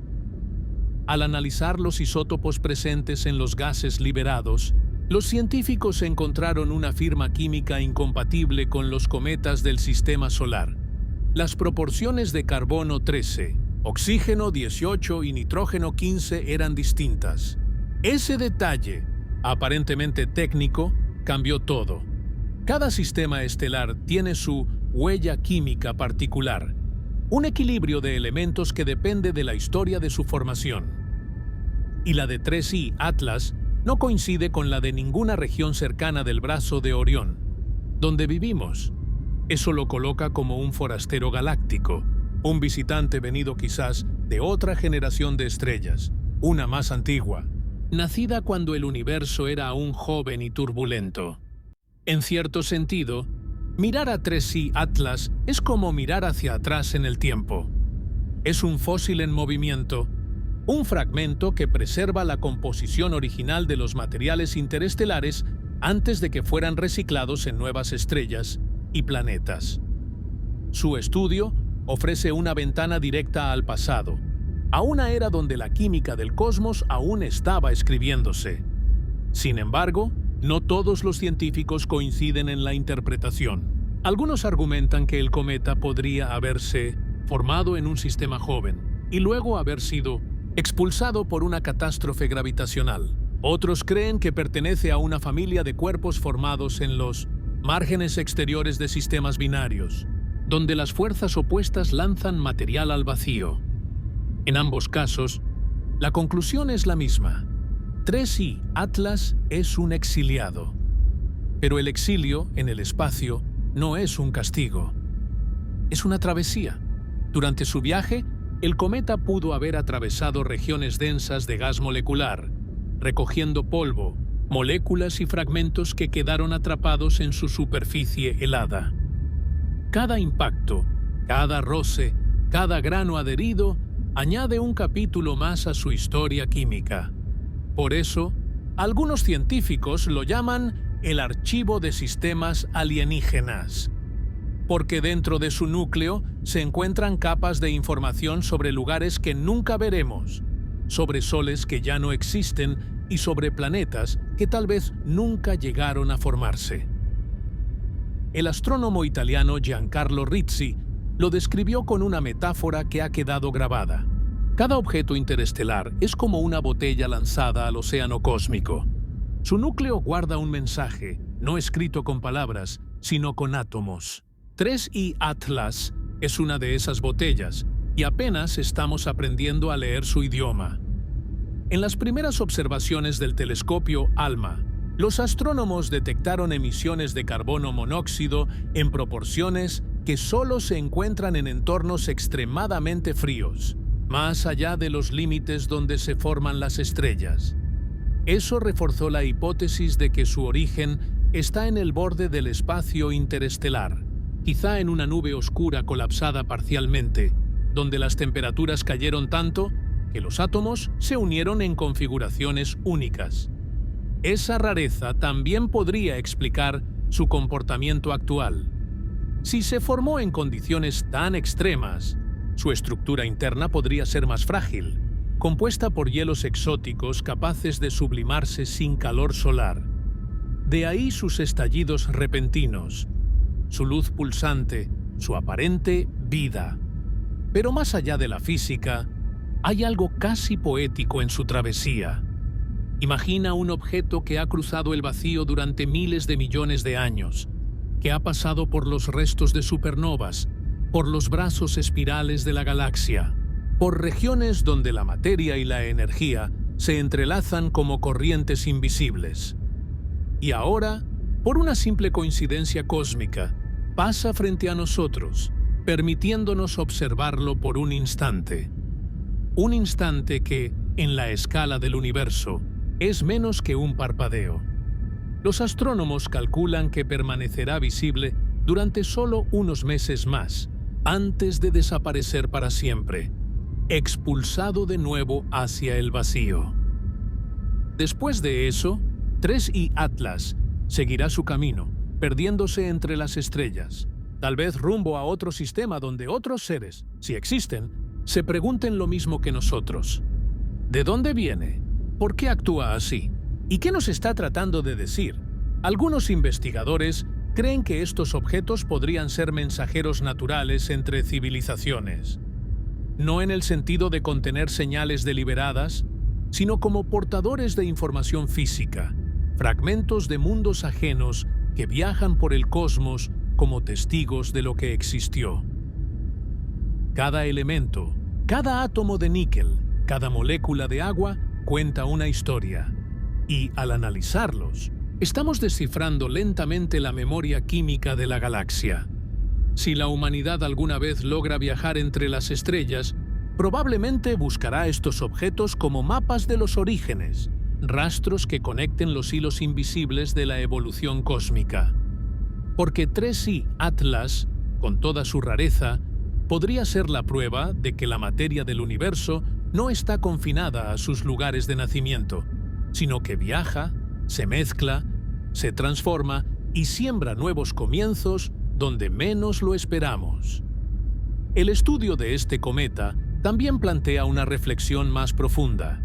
Al analizar los isótopos presentes en los gases liberados, los científicos encontraron una firma química incompatible con los cometas del sistema solar. Las proporciones de carbono 13, oxígeno 18 y nitrógeno 15 eran distintas. Ese detalle, aparentemente técnico, cambió todo. Cada sistema estelar tiene su huella química particular, un equilibrio de elementos que depende de la historia de su formación. Y la de 3i Atlas no coincide con la de ninguna región cercana del brazo de Orión, donde vivimos. Eso lo coloca como un forastero galáctico, un visitante venido quizás de otra generación de estrellas, una más antigua, nacida cuando el universo era aún joven y turbulento. En cierto sentido, mirar a 3i Atlas es como mirar hacia atrás en el tiempo. Es un fósil en movimiento, un fragmento que preserva la composición original de los materiales interestelares antes de que fueran reciclados en nuevas estrellas y planetas. Su estudio ofrece una ventana directa al pasado, a una era donde la química del cosmos aún estaba escribiéndose. Sin embargo, no todos los científicos coinciden en la interpretación. Algunos argumentan que el cometa podría haberse formado en un sistema joven y luego haber sido expulsado por una catástrofe gravitacional. Otros creen que pertenece a una familia de cuerpos formados en los márgenes exteriores de sistemas binarios, donde las fuerzas opuestas lanzan material al vacío. En ambos casos, la conclusión es la misma. 3i Atlas es un exiliado. Pero el exilio en el espacio no es un castigo. Es una travesía. Durante su viaje, el cometa pudo haber atravesado regiones densas de gas molecular, recogiendo polvo, moléculas y fragmentos que quedaron atrapados en su superficie helada. Cada impacto, cada roce, cada grano adherido añade un capítulo más a su historia química. Por eso, algunos científicos lo llaman el archivo de sistemas alienígenas, porque dentro de su núcleo se encuentran capas de información sobre lugares que nunca veremos, sobre soles que ya no existen y sobre planetas que tal vez nunca llegaron a formarse. El astrónomo italiano Giancarlo Rizzi lo describió con una metáfora que ha quedado grabada. Cada objeto interestelar es como una botella lanzada al océano cósmico. Su núcleo guarda un mensaje, no escrito con palabras, sino con átomos. 3i Atlas es una de esas botellas, y apenas estamos aprendiendo a leer su idioma. En las primeras observaciones del telescopio ALMA, los astrónomos detectaron emisiones de carbono monóxido en proporciones que solo se encuentran en entornos extremadamente fríos, más allá de los límites donde se forman las estrellas. Eso reforzó la hipótesis de que su origen está en el borde del espacio interestelar, quizá en una nube oscura colapsada parcialmente, donde las temperaturas cayeron tanto que los átomos se unieron en configuraciones únicas. Esa rareza también podría explicar su comportamiento actual. Si se formó en condiciones tan extremas, su estructura interna podría ser más frágil, compuesta por hielos exóticos capaces de sublimarse sin calor solar. De ahí sus estallidos repentinos, su luz pulsante, su aparente vida. Pero más allá de la física, Hay algo casi poético en su travesía. Imagina un objeto que ha cruzado el vacío durante miles de millones de años, que ha pasado por los restos de supernovas, por los brazos espirales de la galaxia, por regiones donde la materia y la energía se entrelazan como corrientes invisibles. Y ahora, por una simple coincidencia cósmica, pasa frente a nosotros, permitiéndonos observarlo por un instante. Un instante que, en la escala del universo, es menos que un parpadeo. Los astrónomos calculan que permanecerá visible durante solo unos meses más, antes de desaparecer para siempre, expulsado de nuevo hacia el vacío. Después de eso, 3I Atlas seguirá su camino, perdiéndose entre las estrellas, tal vez rumbo a otro sistema donde otros seres, si existen, se pregunten lo mismo que nosotros. ¿De dónde viene? ¿Por qué actúa así? ¿Y qué nos está tratando de decir? Algunos investigadores creen que estos objetos podrían ser mensajeros naturales entre civilizaciones. No en el sentido de contener señales deliberadas, sino como portadores de información física, fragmentos de mundos ajenos que viajan por el cosmos como testigos de lo que existió. Cada elemento, cada átomo de níquel, cada molécula de agua cuenta una historia. Y al analizarlos, estamos descifrando lentamente la memoria química de la galaxia. Si la humanidad alguna vez logra viajar entre las estrellas, probablemente buscará estos objetos como mapas de los orígenes, rastros que conecten los hilos invisibles de la evolución cósmica. Porque 3I Atlas, con toda su rareza, podría ser la prueba de que la materia del universo no está confinada a sus lugares de nacimiento, sino que viaja, se mezcla, se transforma y siembra nuevos comienzos donde menos lo esperamos. El estudio de este cometa también plantea una reflexión más profunda.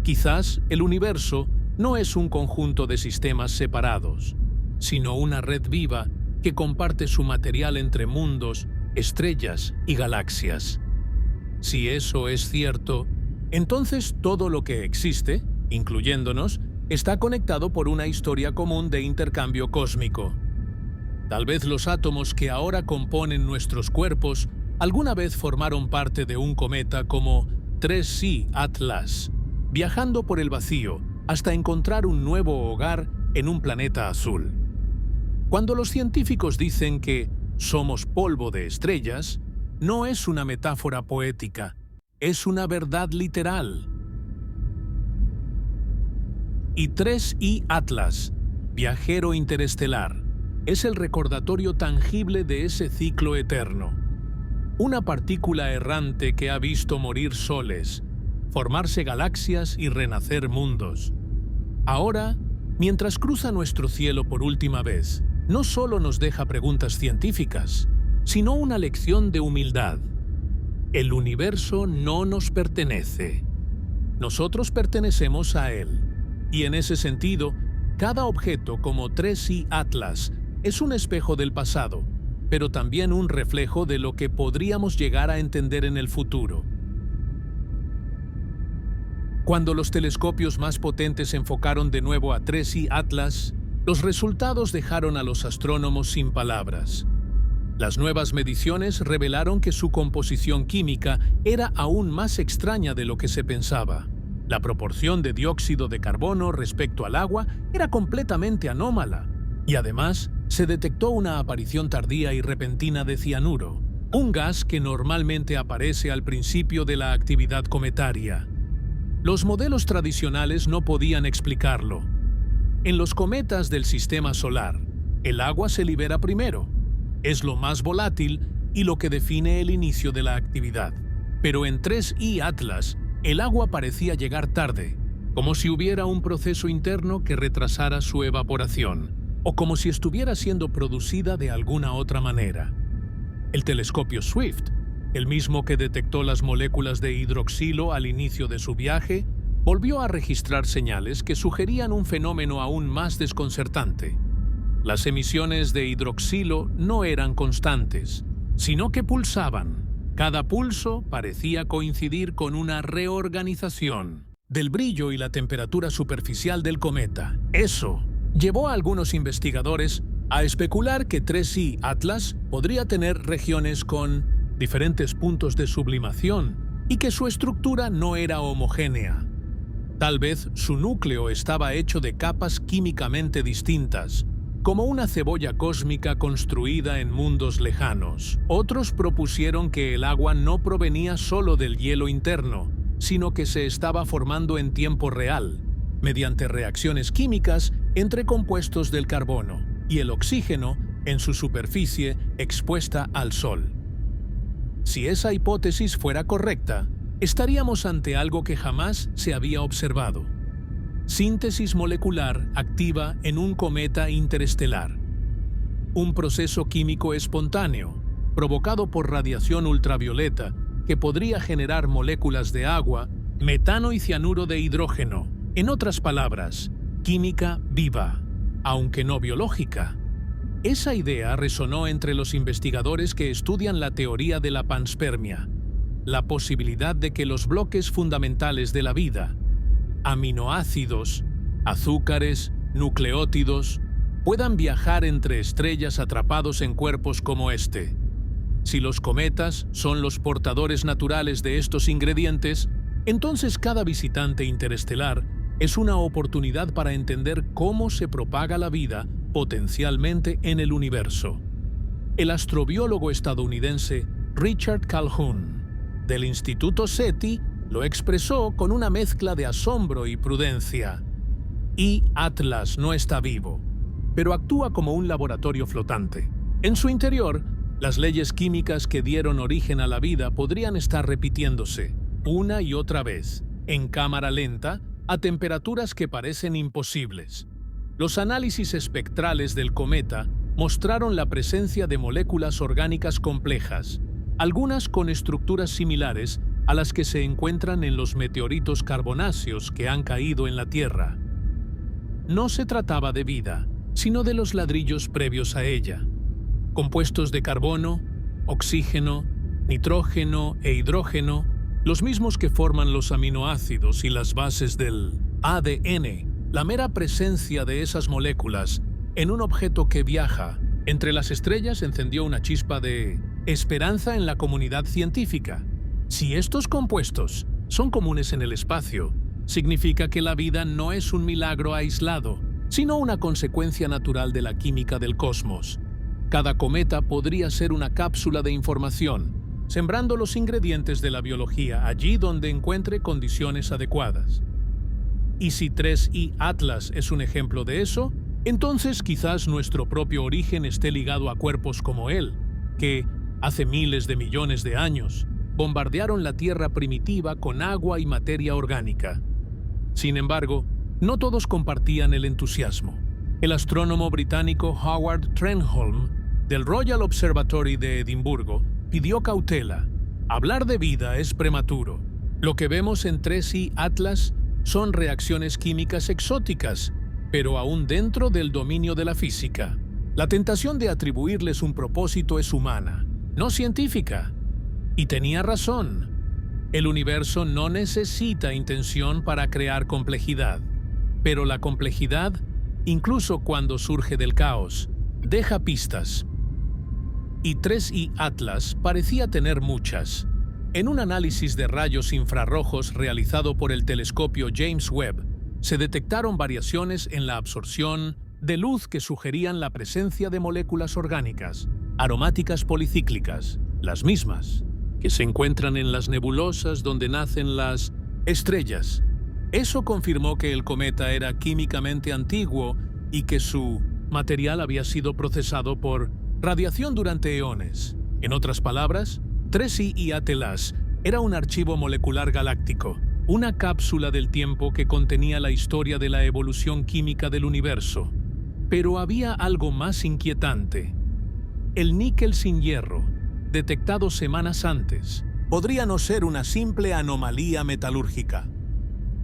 Quizás el universo no es un conjunto de sistemas separados, sino una red viva que comparte su material entre mundos, estrellas y galaxias. Si eso es cierto, entonces todo lo que existe, incluyéndonos, está conectado por una historia común de intercambio cósmico. Tal vez los átomos que ahora componen nuestros cuerpos alguna vez formaron parte de un cometa como 3I Atlas, viajando por el vacío hasta encontrar un nuevo hogar en un planeta azul. Cuando los científicos dicen que somos polvo de estrellas, no es una metáfora poética, es una verdad literal. Y 3I Atlas, viajero interestelar, es el recordatorio tangible de ese ciclo eterno. Una partícula errante que ha visto morir soles, formarse galaxias y renacer mundos. Ahora, mientras cruza nuestro cielo por última vez, no solo nos deja preguntas científicas, sino una lección de humildad. El universo no nos pertenece. Nosotros pertenecemos a él. Y en ese sentido, cada objeto como 3I Atlas es un espejo del pasado, pero también un reflejo de lo que podríamos llegar a entender en el futuro. Cuando los telescopios más potentes enfocaron de nuevo a 3I Atlas, los resultados dejaron a los astrónomos sin palabras. Las nuevas mediciones revelaron que su composición química era aún más extraña de lo que se pensaba. La proporción de dióxido de carbono respecto al agua era completamente anómala, y además se detectó una aparición tardía y repentina de cianuro, un gas que normalmente aparece al principio de la actividad cometaria. Los modelos tradicionales no podían explicarlo. En los cometas del sistema solar, el agua se libera primero. Es lo más volátil y lo que define el inicio de la actividad. Pero en 3I Atlas, el agua parecía llegar tarde, como si hubiera un proceso interno que retrasara su evaporación, o como si estuviera siendo producida de alguna otra manera. El telescopio Swift, el mismo que detectó las moléculas de hidroxilo al inicio de su viaje, volvió a registrar señales que sugerían un fenómeno aún más desconcertante. Las emisiones de hidroxilo no eran constantes, sino que pulsaban. Cada pulso parecía coincidir con una reorganización del brillo y la temperatura superficial del cometa. Eso llevó a algunos investigadores a especular que 3I Atlas podría tener regiones con diferentes puntos de sublimación y que su estructura no era homogénea. Tal vez su núcleo estaba hecho de capas químicamente distintas, como una cebolla cósmica construida en mundos lejanos. Otros propusieron que el agua no provenía solo del hielo interno, sino que se estaba formando en tiempo real, mediante reacciones químicas entre compuestos del carbono y el oxígeno en su superficie expuesta al sol. Si esa hipótesis fuera correcta, estaríamos ante algo que jamás se había observado: síntesis molecular activa en un cometa interestelar. Un proceso químico espontáneo, provocado por radiación ultravioleta, que podría generar moléculas de agua, metano y cianuro de hidrógeno. En otras palabras, química viva, aunque no biológica. Esa idea resonó entre los investigadores que estudian la teoría de la panspermia, la posibilidad de que los bloques fundamentales de la vida, aminoácidos, azúcares, nucleótidos, puedan viajar entre estrellas atrapados en cuerpos como este. Si los cometas son los portadores naturales de estos ingredientes, entonces cada visitante interestelar es una oportunidad para entender cómo se propaga la vida potencialmente en el universo. El astrobiólogo estadounidense Richard Calhoun, del Instituto SETI, lo expresó con una mezcla de asombro y prudencia. I Atlas no está vivo, pero actúa como un laboratorio flotante. En su interior, las leyes químicas que dieron origen a la vida podrían estar repitiéndose una y otra vez, en cámara lenta, a temperaturas que parecen imposibles. Los análisis espectrales del cometa mostraron la presencia de moléculas orgánicas complejas, algunas con estructuras similares a las que se encuentran en los meteoritos carbonáceos que han caído en la Tierra. No se trataba de vida, sino de los ladrillos previos a ella, compuestos de carbono, oxígeno, nitrógeno e hidrógeno, los mismos que forman los aminoácidos y las bases del ADN. La mera presencia de esas moléculas en un objeto que viaja entre las estrellas encendió una chispa de esperanza en la comunidad científica. Si estos compuestos son comunes en el espacio, significa que la vida no es un milagro aislado, sino una consecuencia natural de la química del cosmos. Cada cometa podría ser una cápsula de información, sembrando los ingredientes de la biología allí donde encuentre condiciones adecuadas. Y si 3I Atlas es un ejemplo de eso, entonces quizás nuestro propio origen esté ligado a cuerpos como él, que, hace miles de millones de años, bombardearon la Tierra primitiva con agua y materia orgánica. Sin embargo, no todos compartían el entusiasmo. El astrónomo británico Howard Trenholm, del Royal Observatory de Edimburgo, pidió cautela. Hablar de vida es prematuro. Lo que vemos en 3I Atlas son reacciones químicas exóticas, pero aún dentro del dominio de la física. La tentación de atribuirles un propósito es humana, no científica. Y tenía razón. El universo no necesita intención para crear complejidad, pero la complejidad, incluso cuando surge del caos, deja pistas. Y 3I Atlas parecía tener muchas. En un análisis de rayos infrarrojos realizado por el telescopio James Webb, se detectaron variaciones en la absorción de luz que sugerían la presencia de moléculas orgánicas, aromáticas policíclicas, las mismas que se encuentran en las nebulosas donde nacen las estrellas. Eso confirmó que el cometa era químicamente antiguo y que su material había sido procesado por radiación durante eones. En otras palabras, 3I Atlas era un archivo molecular galáctico, una cápsula del tiempo que contenía la historia de la evolución química del universo. Pero había algo más inquietante. El níquel sin hierro, detectado semanas antes, podría no ser una simple anomalía metalúrgica.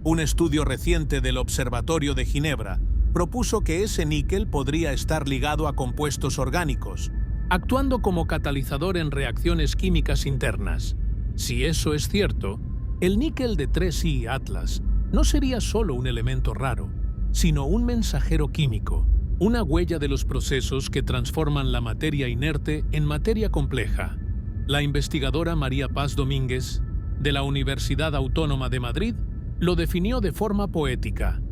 Un estudio reciente del Observatorio de Ginebra propuso que ese níquel podría estar ligado a compuestos orgánicos, actuando como catalizador en reacciones químicas internas. Si eso es cierto, el níquel de 3i Atlas no sería solo un elemento raro, sino un mensajero químico, una huella de los procesos que transforman la materia inerte en materia compleja. La investigadora María Paz Domínguez, de la Universidad Autónoma de Madrid, lo definió de forma poética.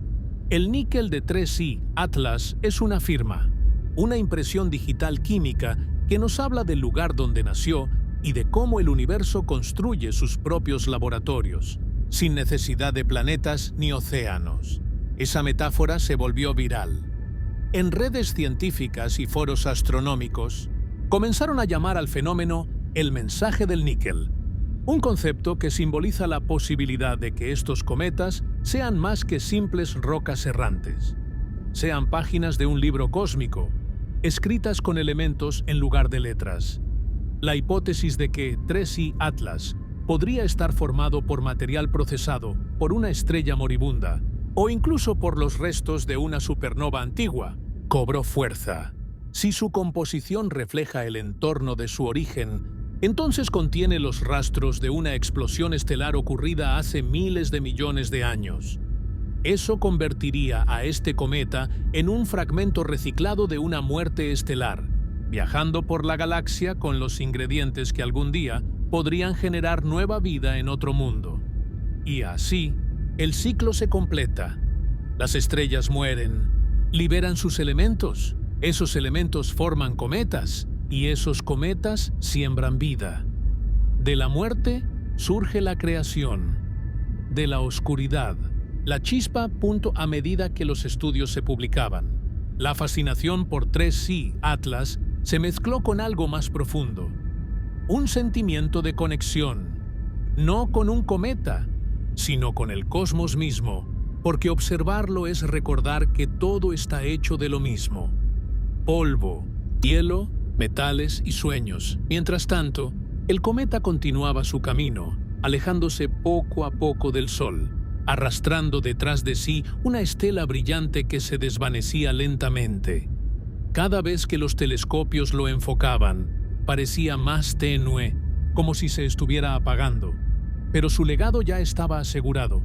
El níquel de 3i Atlas es una firma, una impresión digital química que nos habla del lugar donde nació y de cómo el universo construye sus propios laboratorios, sin necesidad de planetas ni océanos. Esa metáfora se volvió viral. En redes científicas y foros astronómicos, comenzaron a llamar al fenómeno el mensaje del níquel, un concepto que simboliza la posibilidad de que estos cometas sean más que simples rocas errantes, sean páginas de un libro cósmico, escritas con elementos en lugar de letras. La hipótesis de que 3i Atlas podría estar formado por material procesado por una estrella moribunda o incluso por los restos de una supernova antigua, cobró fuerza. Si su composición refleja el entorno de su origen, entonces contiene los rastros de una explosión estelar ocurrida hace miles de millones de años. Eso convertiría a este cometa en un fragmento reciclado de una muerte estelar, viajando por la galaxia con los ingredientes que algún día podrían generar nueva vida en otro mundo. Y así, el ciclo se completa. Las estrellas mueren, liberan sus elementos, esos elementos forman cometas, y esos cometas siembran vida. De la muerte surge la creación. De la oscuridad, la chispa. A medida que los estudios se publicaban, la fascinación por 3i Atlas se mezcló con algo más profundo. Un sentimiento de conexión, no con un cometa, sino con el cosmos mismo, porque observarlo es recordar que todo está hecho de lo mismo: polvo, hielo, metales y sueños. Mientras tanto, el cometa continuaba su camino, alejándose poco a poco del Sol, arrastrando detrás de sí una estela brillante que se desvanecía lentamente. Cada vez que los telescopios lo enfocaban, parecía más tenue, como si se estuviera apagando. Pero su legado ya estaba asegurado.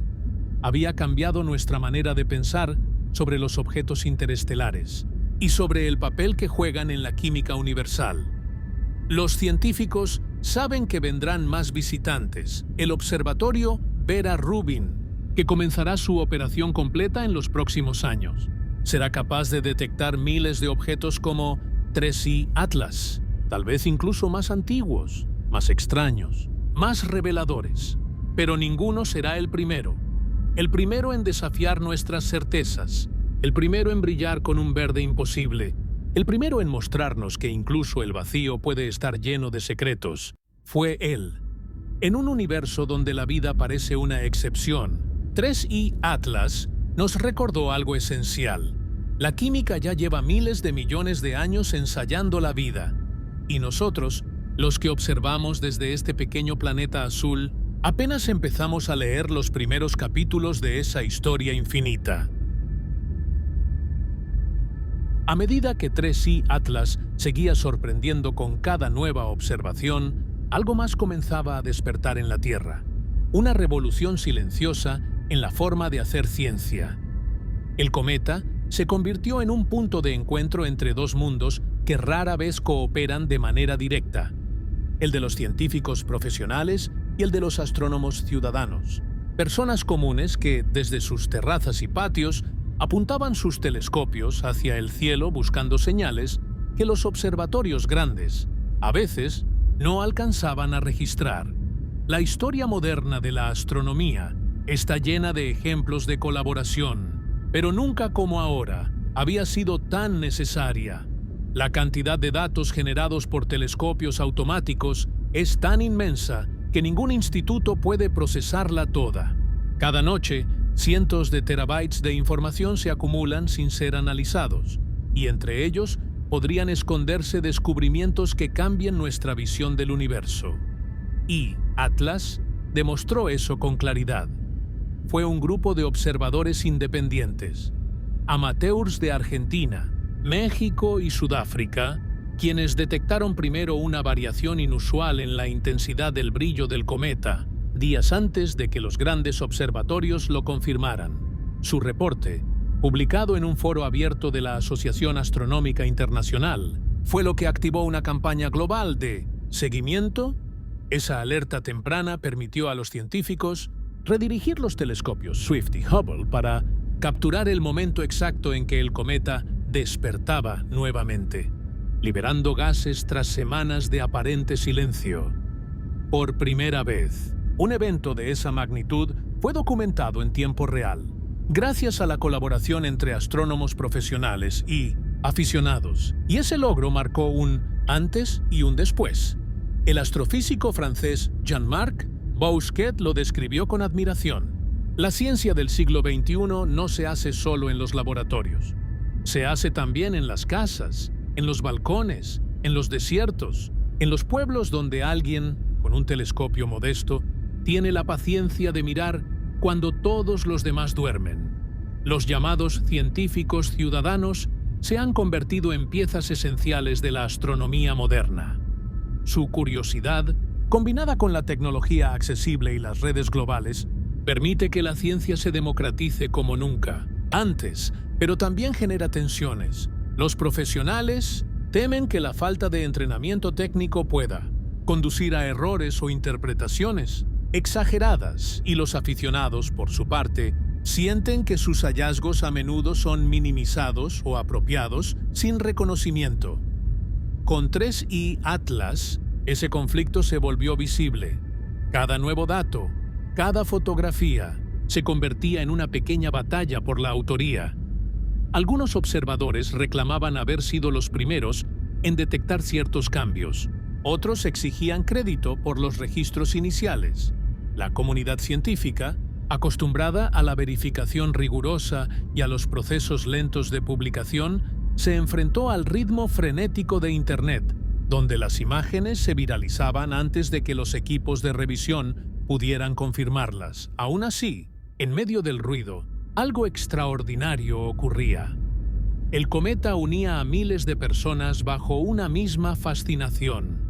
Había cambiado nuestra manera de pensar sobre los objetos interestelares y sobre el papel que juegan en la química universal. Los científicos saben que vendrán más visitantes. El observatorio Vera Rubin, que comenzará su operación completa en los próximos años, será capaz de detectar miles de objetos como 3i Atlas, tal vez incluso más antiguos, más extraños, más reveladores. Pero ninguno será el primero en desafiar nuestras certezas, el primero en brillar con un verde imposible, el primero en mostrarnos que incluso el vacío puede estar lleno de secretos. Fue él. En un universo donde la vida parece una excepción, 3i Atlas nos recordó algo esencial. La química ya lleva miles de millones de años ensayando la vida, y nosotros, los que observamos desde este pequeño planeta azul, apenas empezamos a leer los primeros capítulos de esa historia infinita. A medida que 3i Atlas seguía sorprendiendo con cada nueva observación, algo más comenzaba a despertar en la Tierra. Una revolución silenciosa en la forma de hacer ciencia. El cometa se convirtió en un punto de encuentro entre dos mundos que rara vez cooperan de manera directa: el de los científicos profesionales y el de los astrónomos ciudadanos. Personas comunes que, desde sus terrazas y patios, apuntaban sus telescopios hacia el cielo buscando señales que los observatorios grandes, a veces, no alcanzaban a registrar. La historia moderna de la astronomía está llena de ejemplos de colaboración, pero nunca como ahora había sido tan necesaria. La cantidad de datos generados por telescopios automáticos es tan inmensa que ningún instituto puede procesarla toda. Cada noche, cientos de terabytes de información se acumulan sin ser analizados, y entre ellos podrían esconderse descubrimientos que cambien nuestra visión del universo. Y Atlas demostró eso con claridad. Fue un grupo de observadores independientes, amateurs de Argentina, México y Sudáfrica, quienes detectaron primero una variación inusual en la intensidad del brillo del cometa, días antes de que los grandes observatorios lo confirmaran. Su reporte, publicado en un foro abierto de la Asociación Astronómica Internacional, fue lo que activó una campaña global de seguimiento. Esa alerta temprana permitió a los científicos redirigir los telescopios Swift y Hubble para capturar el momento exacto en que el cometa despertaba nuevamente, liberando gases tras semanas de aparente silencio. Por primera vez, un evento de esa magnitud fue documentado en tiempo real, gracias a la colaboración entre astrónomos profesionales y aficionados, y ese logro marcó un antes y un después. El astrofísico francés Jean-Marc Bousquet lo describió con admiración. La ciencia del siglo XXI no se hace solo en los laboratorios. Se hace también en las casas, en los balcones, en los desiertos, en los pueblos donde alguien, con un telescopio modesto, tiene la paciencia de mirar cuando todos los demás duermen. Los llamados científicos ciudadanos se han convertido en piezas esenciales de la astronomía moderna. Su curiosidad, combinada con la tecnología accesible y las redes globales, permite que la ciencia se democratice como nunca antes, pero también genera tensiones. Los profesionales temen que la falta de entrenamiento técnico pueda conducir a errores o interpretaciones exageradas, y los aficionados, por su parte, sienten que sus hallazgos a menudo son minimizados o apropiados sin reconocimiento. Con 3I Atlas, ese conflicto se volvió visible. Cada nuevo dato, cada fotografía, se convertía en una pequeña batalla por la autoría. Algunos observadores reclamaban haber sido los primeros en detectar ciertos cambios. Otros exigían crédito por los registros iniciales. La comunidad científica, acostumbrada a la verificación rigurosa y a los procesos lentos de publicación, se enfrentó al ritmo frenético de Internet, donde las imágenes se viralizaban antes de que los equipos de revisión pudieran confirmarlas. Aún así, en medio del ruido, algo extraordinario ocurría. El cometa unía a miles de personas bajo una misma fascinación.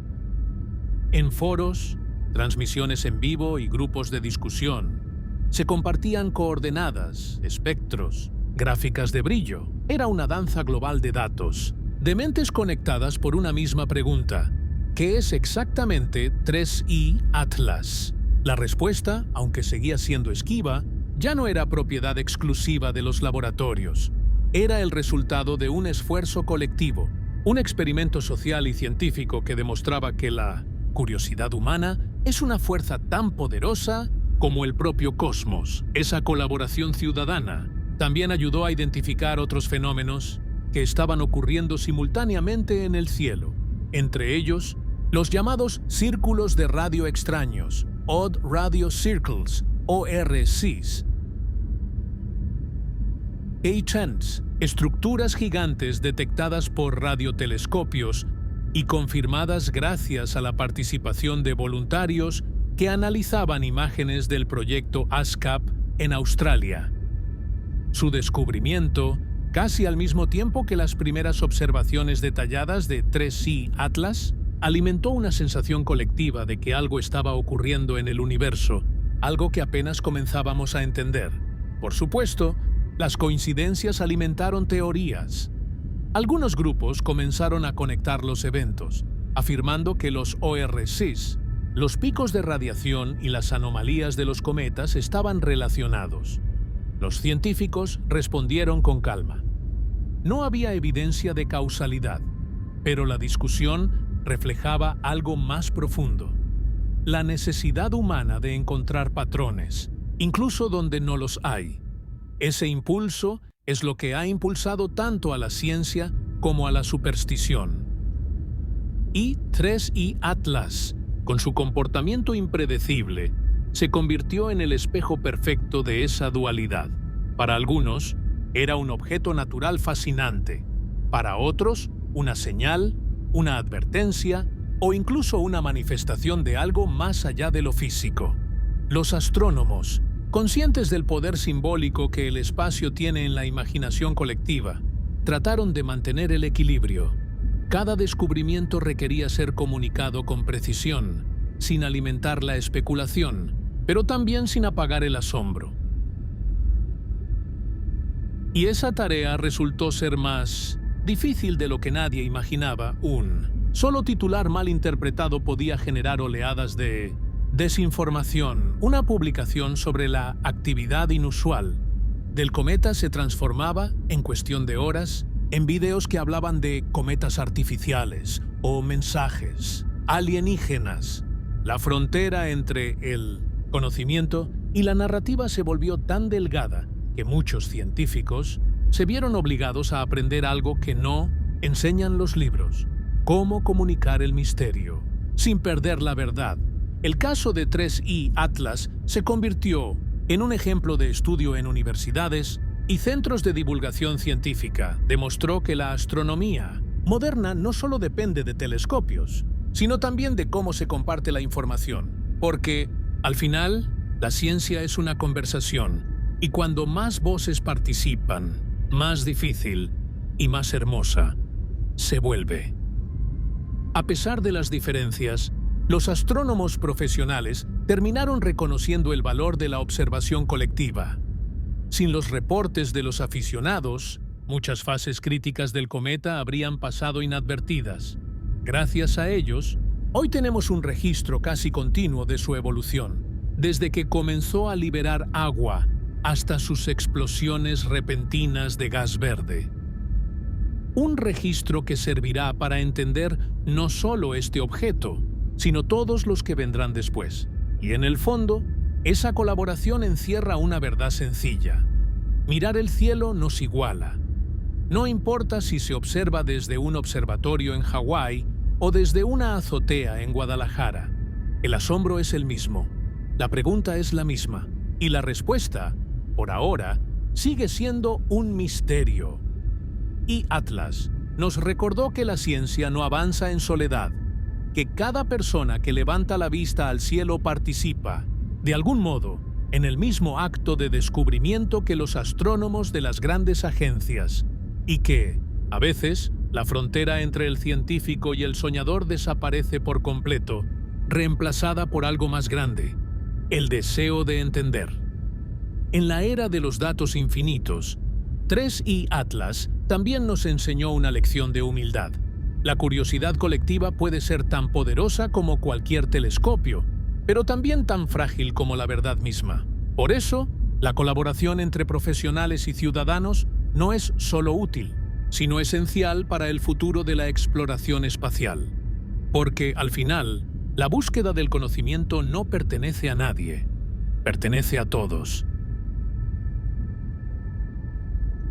En foros, transmisiones en vivo y grupos de discusión, se compartían coordenadas, espectros, gráficas de brillo. Era una danza global de datos, de mentes conectadas por una misma pregunta: ¿qué es exactamente 3I Atlas? La respuesta, aunque seguía siendo esquiva, ya no era propiedad exclusiva de los laboratorios. Era el resultado de un esfuerzo colectivo, un experimento social y científico que demostraba que la curiosidad humana es una fuerza tan poderosa como el propio cosmos. Esa colaboración ciudadana también ayudó a identificar otros fenómenos que estaban ocurriendo simultáneamente en el cielo, entre ellos los llamados círculos de radio extraños, Odd Radio Circles, ORCs. K-Chance, estructuras gigantes detectadas por radiotelescopios y confirmadas gracias a la participación de voluntarios que analizaban imágenes del proyecto ASCAP en Australia. Su descubrimiento, casi al mismo tiempo que las primeras observaciones detalladas de 3I Atlas, alimentó una sensación colectiva de que algo estaba ocurriendo en el universo, algo que apenas comenzábamos a entender. Por supuesto, las coincidencias alimentaron teorías. Algunos grupos comenzaron a conectar los eventos, afirmando que los ORCs, los picos de radiación y las anomalías de los cometas estaban relacionados. Los científicos respondieron con calma. No había evidencia de causalidad, pero la discusión reflejaba algo más profundo: la necesidad humana de encontrar patrones, incluso donde no los hay. Ese impulso es lo que ha impulsado tanto a la ciencia como a la superstición. Y 3I Atlas, con su comportamiento impredecible, se convirtió en el espejo perfecto de esa dualidad. Para algunos, era un objeto natural fascinante. Para otros, una señal, una advertencia o incluso una manifestación de algo más allá de lo físico. Los astrónomos, conscientes del poder simbólico que el espacio tiene en la imaginación colectiva, trataron de mantener el equilibrio. Cada descubrimiento requería ser comunicado con precisión, sin alimentar la especulación, pero también sin apagar el asombro. Y esa tarea resultó ser más difícil de lo que nadie imaginaba. Un solo titular mal interpretado podía generar oleadas de desinformación. Una publicación sobre la actividad inusual del cometa se transformaba, en cuestión de horas, en videos que hablaban de cometas artificiales o mensajes alienígenas. La frontera entre el conocimiento y la narrativa se volvió tan delgada que muchos científicos se vieron obligados a aprender algo que no enseñan los libros: cómo comunicar el misterio, sin perder la verdad. El caso de 3I Atlas se convirtió en un ejemplo de estudio en universidades y centros de divulgación científica. Demostró que la astronomía moderna no solo depende de telescopios, sino también de cómo se comparte la información. Porque, al final, la ciencia es una conversación, y cuando más voces participan, más difícil y más hermosa se vuelve. A pesar de las diferencias, los astrónomos profesionales terminaron reconociendo el valor de la observación colectiva. Sin los reportes de los aficionados, muchas fases críticas del cometa habrían pasado inadvertidas. Gracias a ellos, hoy tenemos un registro casi continuo de su evolución, desde que comenzó a liberar agua hasta sus explosiones repentinas de gas verde. Un registro que servirá para entender no solo este objeto, sino todos los que vendrán después. Y en el fondo, esa colaboración encierra una verdad sencilla: mirar el cielo nos iguala. No importa si se observa desde un observatorio en Hawái o desde una azotea en Guadalajara. El asombro es el mismo, la pregunta es la misma, y la respuesta, por ahora, sigue siendo un misterio. Y Atlas nos recordó que la ciencia no avanza en soledad, que cada persona que levanta la vista al cielo participa, de algún modo, en el mismo acto de descubrimiento que los astrónomos de las grandes agencias, y que, a veces, la frontera entre el científico y el soñador desaparece por completo, reemplazada por algo más grande: el deseo de entender. En la era de los datos infinitos, 3I Atlas también nos enseñó una lección de humildad. La curiosidad colectiva puede ser tan poderosa como cualquier telescopio, pero también tan frágil como la verdad misma. Por eso, la colaboración entre profesionales y ciudadanos no es solo útil, sino esencial para el futuro de la exploración espacial. Porque, al final, la búsqueda del conocimiento no pertenece a nadie, pertenece a todos.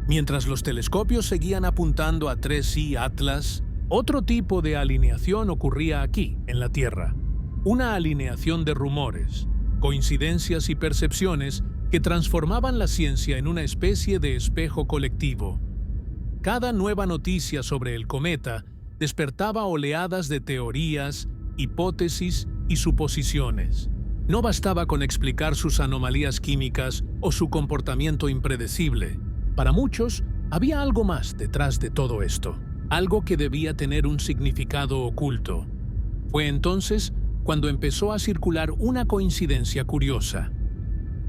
Mientras los telescopios seguían apuntando a 3I Atlas, otro tipo de alineación ocurría aquí, en la Tierra. Una alineación de rumores, coincidencias y percepciones que transformaban la ciencia en una especie de espejo colectivo. Cada nueva noticia sobre el cometa despertaba oleadas de teorías, hipótesis y suposiciones. No bastaba con explicar sus anomalías químicas o su comportamiento impredecible. Para muchos, había algo más detrás de todo esto, algo que debía tener un significado oculto. Fue entonces cuando empezó a circular una coincidencia curiosa.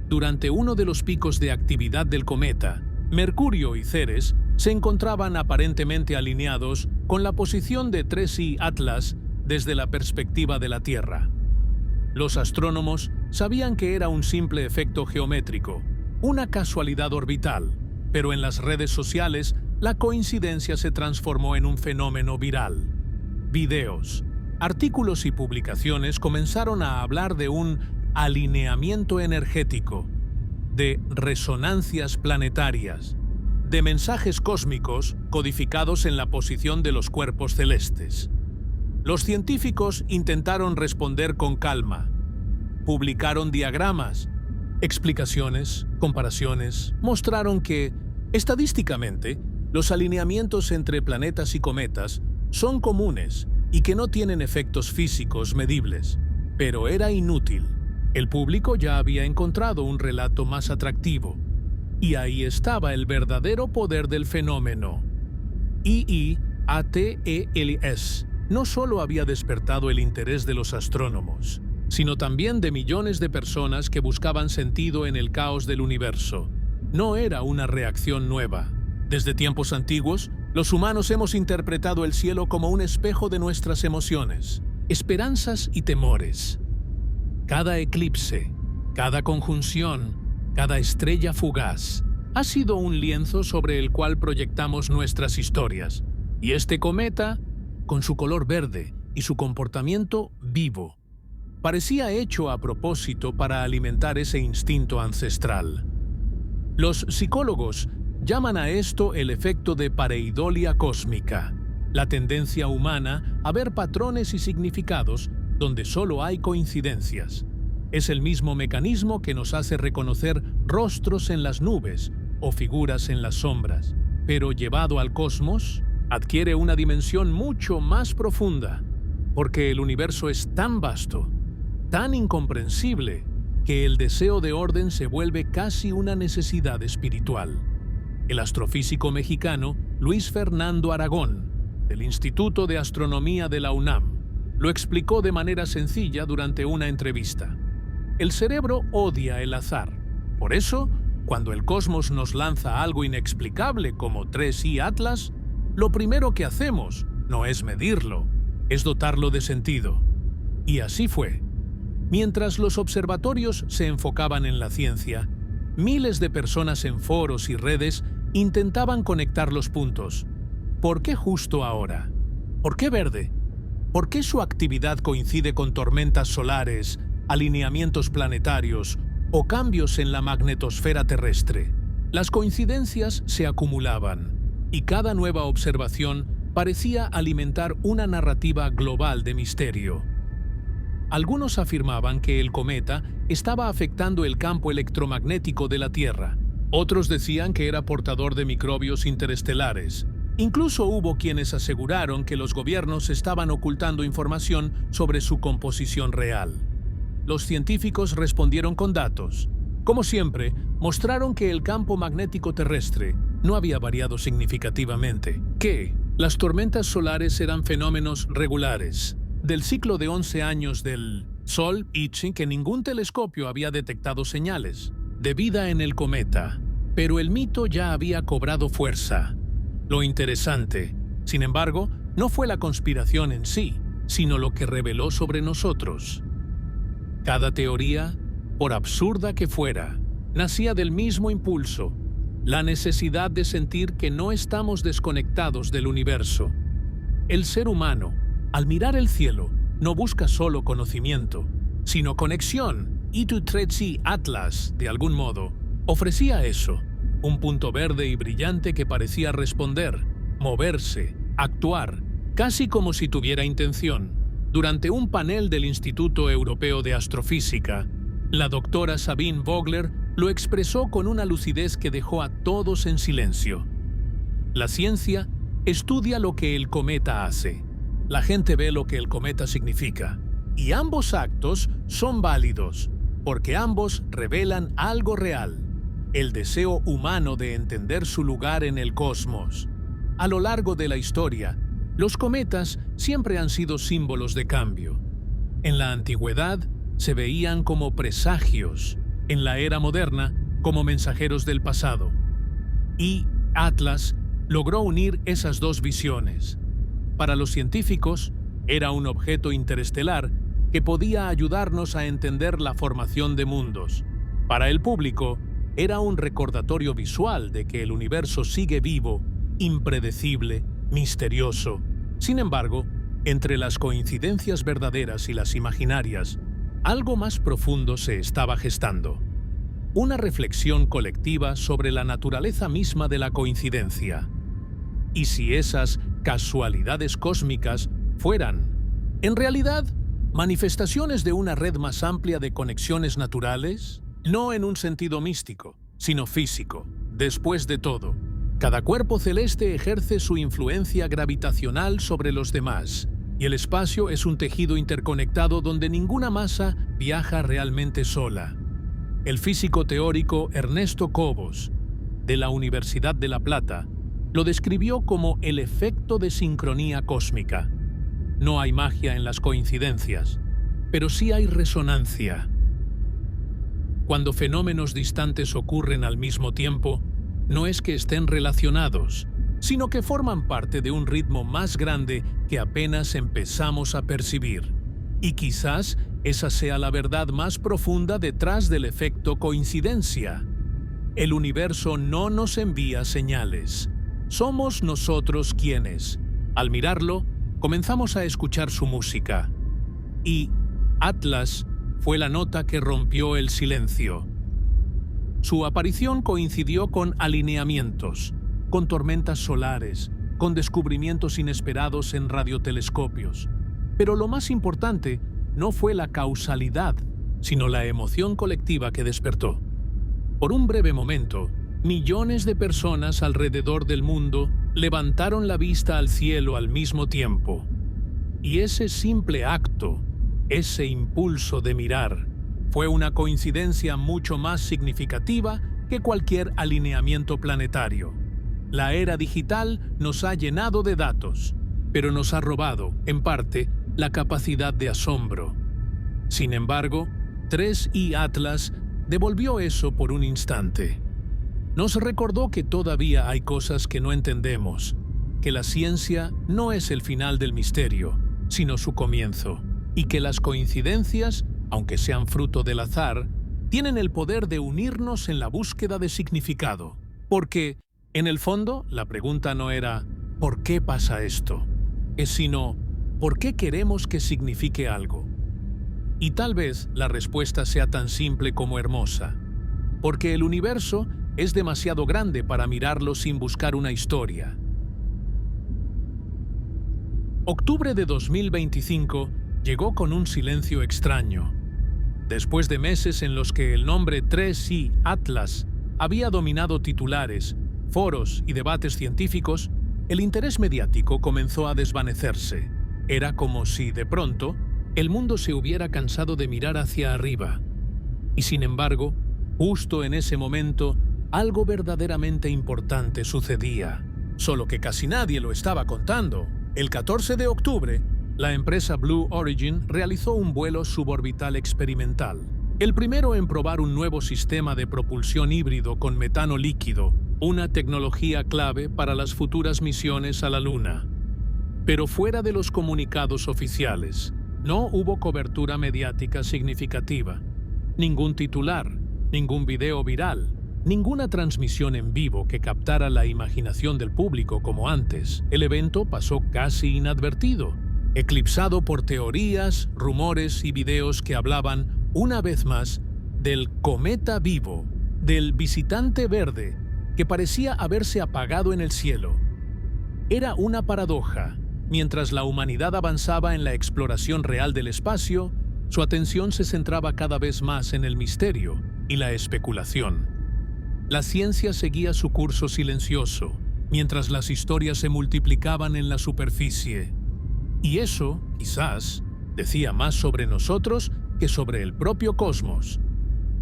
Durante uno de los picos de actividad del cometa, Mercurio y Ceres se encontraban aparentemente alineados con la posición de 3I Atlas desde la perspectiva de la Tierra. Los astrónomos sabían que era un simple efecto geométrico, una casualidad orbital, pero en las redes sociales la coincidencia se transformó en un fenómeno viral. Videos, artículos y publicaciones comenzaron a hablar de un alineamiento energético, de resonancias planetarias, de mensajes cósmicos codificados en la posición de los cuerpos celestes. Los científicos intentaron responder con calma. Publicaron diagramas, explicaciones, comparaciones, mostraron que, estadísticamente, los alineamientos entre planetas y cometas son comunes y que no tienen efectos físicos medibles. Pero era inútil. El público ya había encontrado un relato más atractivo. Y ahí estaba el verdadero poder del fenómeno. II ATELS no solo había despertado el interés de los astrónomos, sino también de millones de personas que buscaban sentido en el caos del universo. No era una reacción nueva. Desde tiempos antiguos, los humanos hemos interpretado el cielo como un espejo de nuestras emociones, esperanzas y temores. Cada eclipse, cada conjunción, cada estrella fugaz ha sido un lienzo sobre el cual proyectamos nuestras historias. Y este cometa, con su color verde y su comportamiento vivo, parecía hecho a propósito para alimentar ese instinto ancestral. Los psicólogos llaman a esto el efecto de pareidolia cósmica, la tendencia humana a ver patrones y significados donde solo hay coincidencias. Es el mismo mecanismo que nos hace reconocer rostros en las nubes o figuras en las sombras, pero llevado al cosmos, adquiere una dimensión mucho más profunda, porque el universo es tan vasto, tan incomprensible, que el deseo de orden se vuelve casi una necesidad espiritual. El astrofísico mexicano Luis Fernando Aragón, del Instituto de Astronomía de la UNAM, lo explicó de manera sencilla durante una entrevista. El cerebro odia el azar. Por eso, cuando el cosmos nos lanza algo inexplicable como 3i Atlas, lo primero que hacemos no es medirlo, es dotarlo de sentido. Y así fue. Mientras los observatorios se enfocaban en la ciencia, miles de personas en foros y redes intentaban conectar los puntos. ¿Por qué justo ahora? ¿Por qué verde? ¿Por qué su actividad coincide con tormentas solares, alineamientos planetarios o cambios en la magnetosfera terrestre? Las coincidencias se acumulaban, y cada nueva observación parecía alimentar una narrativa global de misterio. Algunos afirmaban que el cometa estaba afectando el campo electromagnético de la Tierra. Otros decían que era portador de microbios interestelares. Incluso hubo quienes aseguraron que los gobiernos estaban ocultando información sobre su composición real. Los científicos respondieron con datos. Como siempre, mostraron que el campo magnético terrestre no había variado significativamente, que las tormentas solares eran fenómenos regulares, del ciclo de 11 años del Sol y que ningún telescopio había detectado señales de vida en el cometa, pero el mito ya había cobrado fuerza. Lo interesante, sin embargo, no fue la conspiración en sí, sino lo que reveló sobre nosotros. Cada teoría, por absurda que fuera, nacía del mismo impulso, la necesidad de sentir que no estamos desconectados del universo. El ser humano, al mirar el cielo, no busca solo conocimiento, sino conexión, y tu 3i Atlas, de algún modo, ofrecía eso, un punto verde y brillante que parecía responder, moverse, actuar, casi como si tuviera intención. Durante un panel del Instituto Europeo de Astrofísica, la doctora Sabine Vogler lo expresó con una lucidez que dejó a todos en silencio. La ciencia estudia lo que el cometa hace. La gente ve lo que el cometa significa. Y ambos actos son válidos, porque ambos revelan algo real: el deseo humano de entender su lugar en el cosmos. A lo largo de la historia, los cometas siempre han sido símbolos de cambio. En la antigüedad se veían como presagios, en la era moderna como mensajeros del pasado. Y Atlas logró unir esas dos visiones. Para los científicos, era un objeto interestelar que podía ayudarnos a entender la formación de mundos. Para el público, era un recordatorio visual de que el universo sigue vivo, impredecible, misterioso. Sin embargo, entre las coincidencias verdaderas y las imaginarias, algo más profundo se estaba gestando. Una reflexión colectiva sobre la naturaleza misma de la coincidencia. Y si esas casualidades cósmicas fueran, en realidad, manifestaciones de una red más amplia de conexiones naturales, no en un sentido místico, sino físico. Después de todo, cada cuerpo celeste ejerce su influencia gravitacional sobre los demás, y el espacio es un tejido interconectado donde ninguna masa viaja realmente sola. El físico teórico Ernesto Cobos, de la Universidad de La Plata, lo describió como el efecto de sincronía cósmica. No hay magia en las coincidencias, pero sí hay resonancia. Cuando fenómenos distantes ocurren al mismo tiempo, no es que estén relacionados, sino que forman parte de un ritmo más grande que apenas empezamos a percibir. Y quizás esa sea la verdad más profunda detrás del efecto coincidencia. El universo no nos envía señales. Somos nosotros quienes, al mirarlo, comenzamos a escuchar su música. Y Atlas fue la nota que rompió el silencio. Su aparición coincidió con alineamientos, con tormentas solares, con descubrimientos inesperados en radiotelescopios. Pero lo más importante no fue la causalidad, sino la emoción colectiva que despertó. Por un breve momento, millones de personas alrededor del mundo levantaron la vista al cielo al mismo tiempo. Y ese simple acto, ese impulso de mirar, fue una coincidencia mucho más significativa que cualquier alineamiento planetario. La era digital nos ha llenado de datos, pero nos ha robado, en parte, la capacidad de asombro. Sin embargo, 3i Atlas devolvió eso por un instante. Nos recordó que todavía hay cosas que no entendemos, que la ciencia no es el final del misterio, sino su comienzo, y que las coincidencias, aunque sean fruto del azar, tienen el poder de unirnos en la búsqueda de significado. Porque, en el fondo, la pregunta no era ¿por qué pasa esto?, sino ¿por qué queremos que signifique algo? Y tal vez la respuesta sea tan simple como hermosa, porque el universo es demasiado grande para mirarlo sin buscar una historia. Octubre de 2025 llegó con un silencio extraño. Después de meses en los que el nombre 3i Atlas había dominado titulares, foros y debates científicos, el interés mediático comenzó a desvanecerse. Era como si, de pronto, el mundo se hubiera cansado de mirar hacia arriba. Y sin embargo, justo en ese momento, algo verdaderamente importante sucedía, solo que casi nadie lo estaba contando. El 14 de octubre, la empresa Blue Origin realizó un vuelo suborbital experimental, el primero en probar un nuevo sistema de propulsión híbrido con metano líquido, una tecnología clave para las futuras misiones a la Luna. Pero fuera de los comunicados oficiales, no hubo cobertura mediática significativa, ningún titular, ningún video viral, ninguna transmisión en vivo que captara la imaginación del público como antes. El evento pasó casi inadvertido, eclipsado por teorías, rumores y videos que hablaban, una vez más, del cometa vivo, del visitante verde, que parecía haberse apagado en el cielo. Era una paradoja. Mientras la humanidad avanzaba en la exploración real del espacio, su atención se centraba cada vez más en el misterio y la especulación. La ciencia seguía su curso silencioso, mientras las historias se multiplicaban en la superficie. Y eso, quizás, decía más sobre nosotros que sobre el propio cosmos.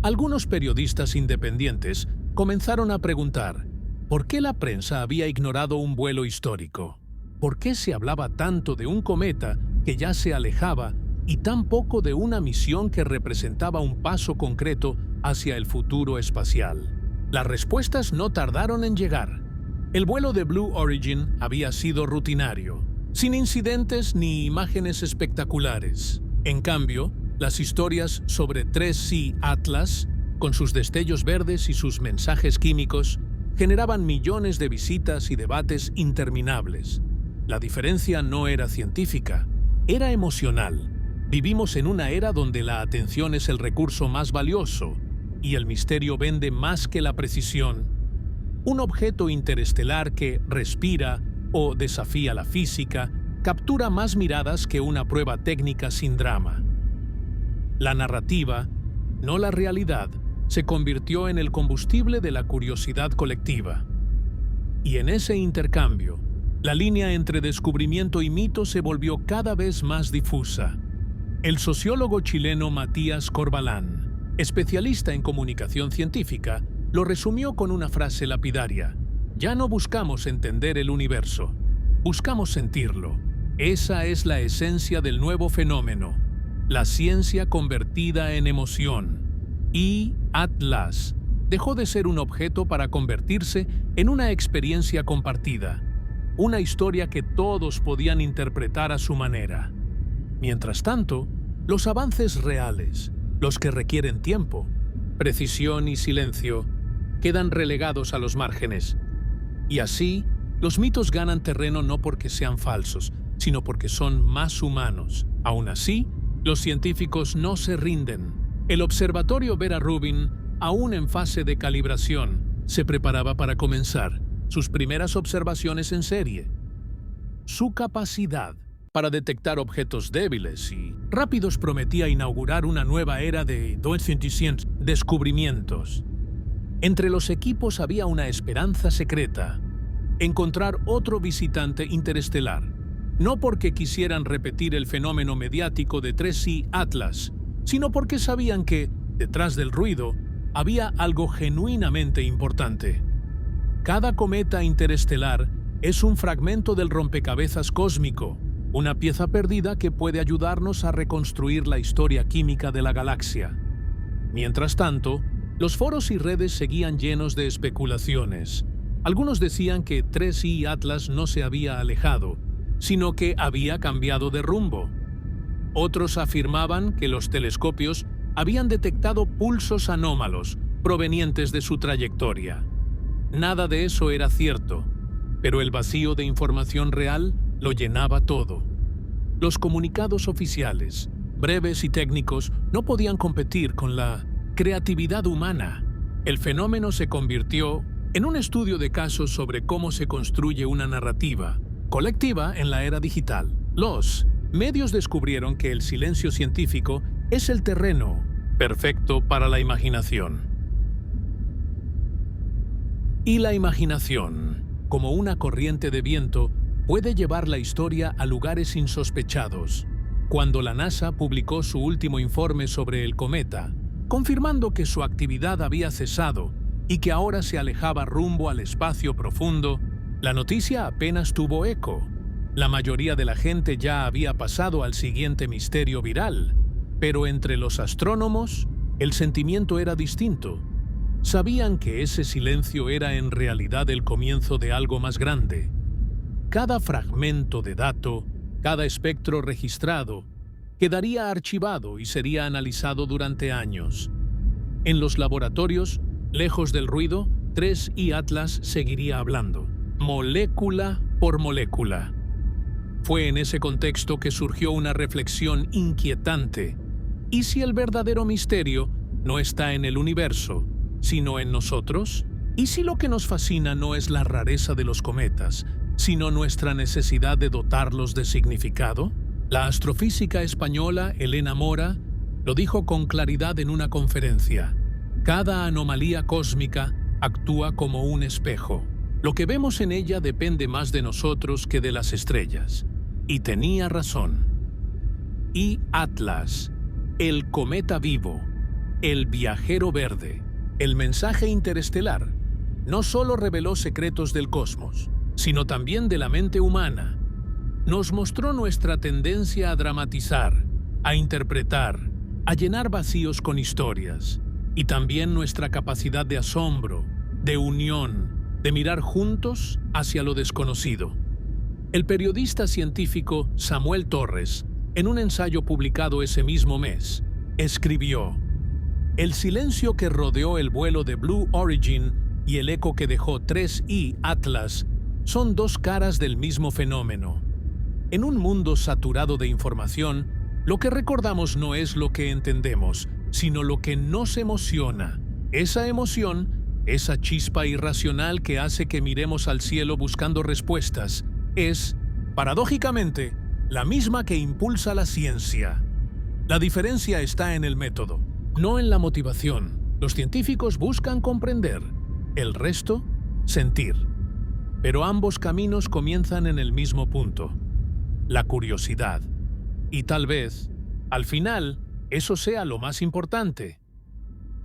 Algunos periodistas independientes comenzaron a preguntar ¿por qué la prensa había ignorado un vuelo histórico? ¿Por qué se hablaba tanto de un cometa que ya se alejaba y tan poco de una misión que representaba un paso concreto hacia el futuro espacial? Las respuestas no tardaron en llegar. El vuelo de Blue Origin había sido rutinario, sin incidentes ni imágenes espectaculares. En cambio, las historias sobre 3i Atlas, con sus destellos verdes y sus mensajes químicos, generaban millones de visitas y debates interminables. La diferencia no era científica, era emocional. Vivimos en una era donde la atención es el recurso más valioso y el misterio vende más que la precisión. Un objeto interestelar que respira o desafía la física captura más miradas que una prueba técnica sin drama. La narrativa, no la realidad, se convirtió en el combustible de la curiosidad colectiva. Y en ese intercambio, la línea entre descubrimiento y mito se volvió cada vez más difusa. El sociólogo chileno Matías Corbalán, especialista en comunicación científica, lo resumió con una frase lapidaria: Ya no buscamos entender el universo, buscamos sentirlo. Esa es la esencia del nuevo fenómeno, la ciencia convertida en emoción. Y Atlas dejó de ser un objeto para convertirse en una experiencia compartida, una historia que todos podían interpretar a su manera. Mientras tanto, los avances reales, los que requieren tiempo, precisión y silencio, quedan relegados a los márgenes. Y así, los mitos ganan terreno no porque sean falsos, sino porque son más humanos. Aún así, los científicos no se rinden. El observatorio Vera Rubin, aún en fase de calibración, se preparaba para comenzar sus primeras observaciones en serie. Su capacidad para detectar objetos débiles y rápidos prometía inaugurar una nueva era de descubrimientos. Entre los equipos había una esperanza secreta: encontrar otro visitante interestelar. No porque quisieran repetir el fenómeno mediático de 3I Atlas, sino porque sabían que, detrás del ruido, había algo genuinamente importante. Cada cometa interestelar es un fragmento del rompecabezas cósmico, una pieza perdida que puede ayudarnos a reconstruir la historia química de la galaxia. Mientras tanto, los foros y redes seguían llenos de especulaciones. Algunos decían que 3I Atlas no se había alejado, sino que había cambiado de rumbo. Otros afirmaban que los telescopios habían detectado pulsos anómalos provenientes de su trayectoria. Nada de eso era cierto, pero el vacío de información real lo llenaba todo. Los comunicados oficiales, breves y técnicos, no podían competir con la creatividad humana. El fenómeno se convirtió en un estudio de casos sobre cómo se construye una narrativa colectiva en la era digital. Los medios descubrieron que el silencio científico es el terreno perfecto para la imaginación. Y la imaginación, como una corriente de viento, puede llevar la historia a lugares insospechados. Cuando la NASA publicó su último informe sobre el cometa, confirmando que su actividad había cesado y que ahora se alejaba rumbo al espacio profundo, la noticia apenas tuvo eco. La mayoría de la gente ya había pasado al siguiente misterio viral, pero entre los astrónomos, el sentimiento era distinto. Sabían que ese silencio era en realidad el comienzo de algo más grande. Cada fragmento de dato, cada espectro registrado, quedaría archivado y sería analizado durante años. En los laboratorios, lejos del ruido, 3I Atlas seguiría hablando, molécula por molécula. Fue en ese contexto que surgió una reflexión inquietante. ¿Y si el verdadero misterio no está en el universo, sino en nosotros? ¿Y si lo que nos fascina no es la rareza de los cometas, sino nuestra necesidad de dotarlos de significado? La astrofísica española Elena Mora lo dijo con claridad en una conferencia. Cada anomalía cósmica actúa como un espejo. Lo que vemos en ella depende más de nosotros que de las estrellas. Y tenía razón. Y Atlas, el cometa vivo, el viajero verde, el mensaje interestelar, no solo reveló secretos del cosmos, sino también de la mente humana. Nos mostró nuestra tendencia a dramatizar, a interpretar, a llenar vacíos con historias, y también nuestra capacidad de asombro, de unión, de mirar juntos hacia lo desconocido. El periodista científico Samuel Torres, en un ensayo publicado ese mismo mes, escribió: "El silencio que rodeó el vuelo de Blue Origin y el eco que dejó 3I Atlas son dos caras del mismo fenómeno. En un mundo saturado de información, lo que recordamos no es lo que entendemos, sino lo que nos emociona. Esa emoción, esa chispa irracional que hace que miremos al cielo buscando respuestas, es, paradójicamente, la misma que impulsa la ciencia. La diferencia está en el método, no en la motivación. Los científicos buscan comprender, el resto, sentir. Pero ambos caminos comienzan en el mismo punto, la curiosidad. Y tal vez, al final, eso sea lo más importante.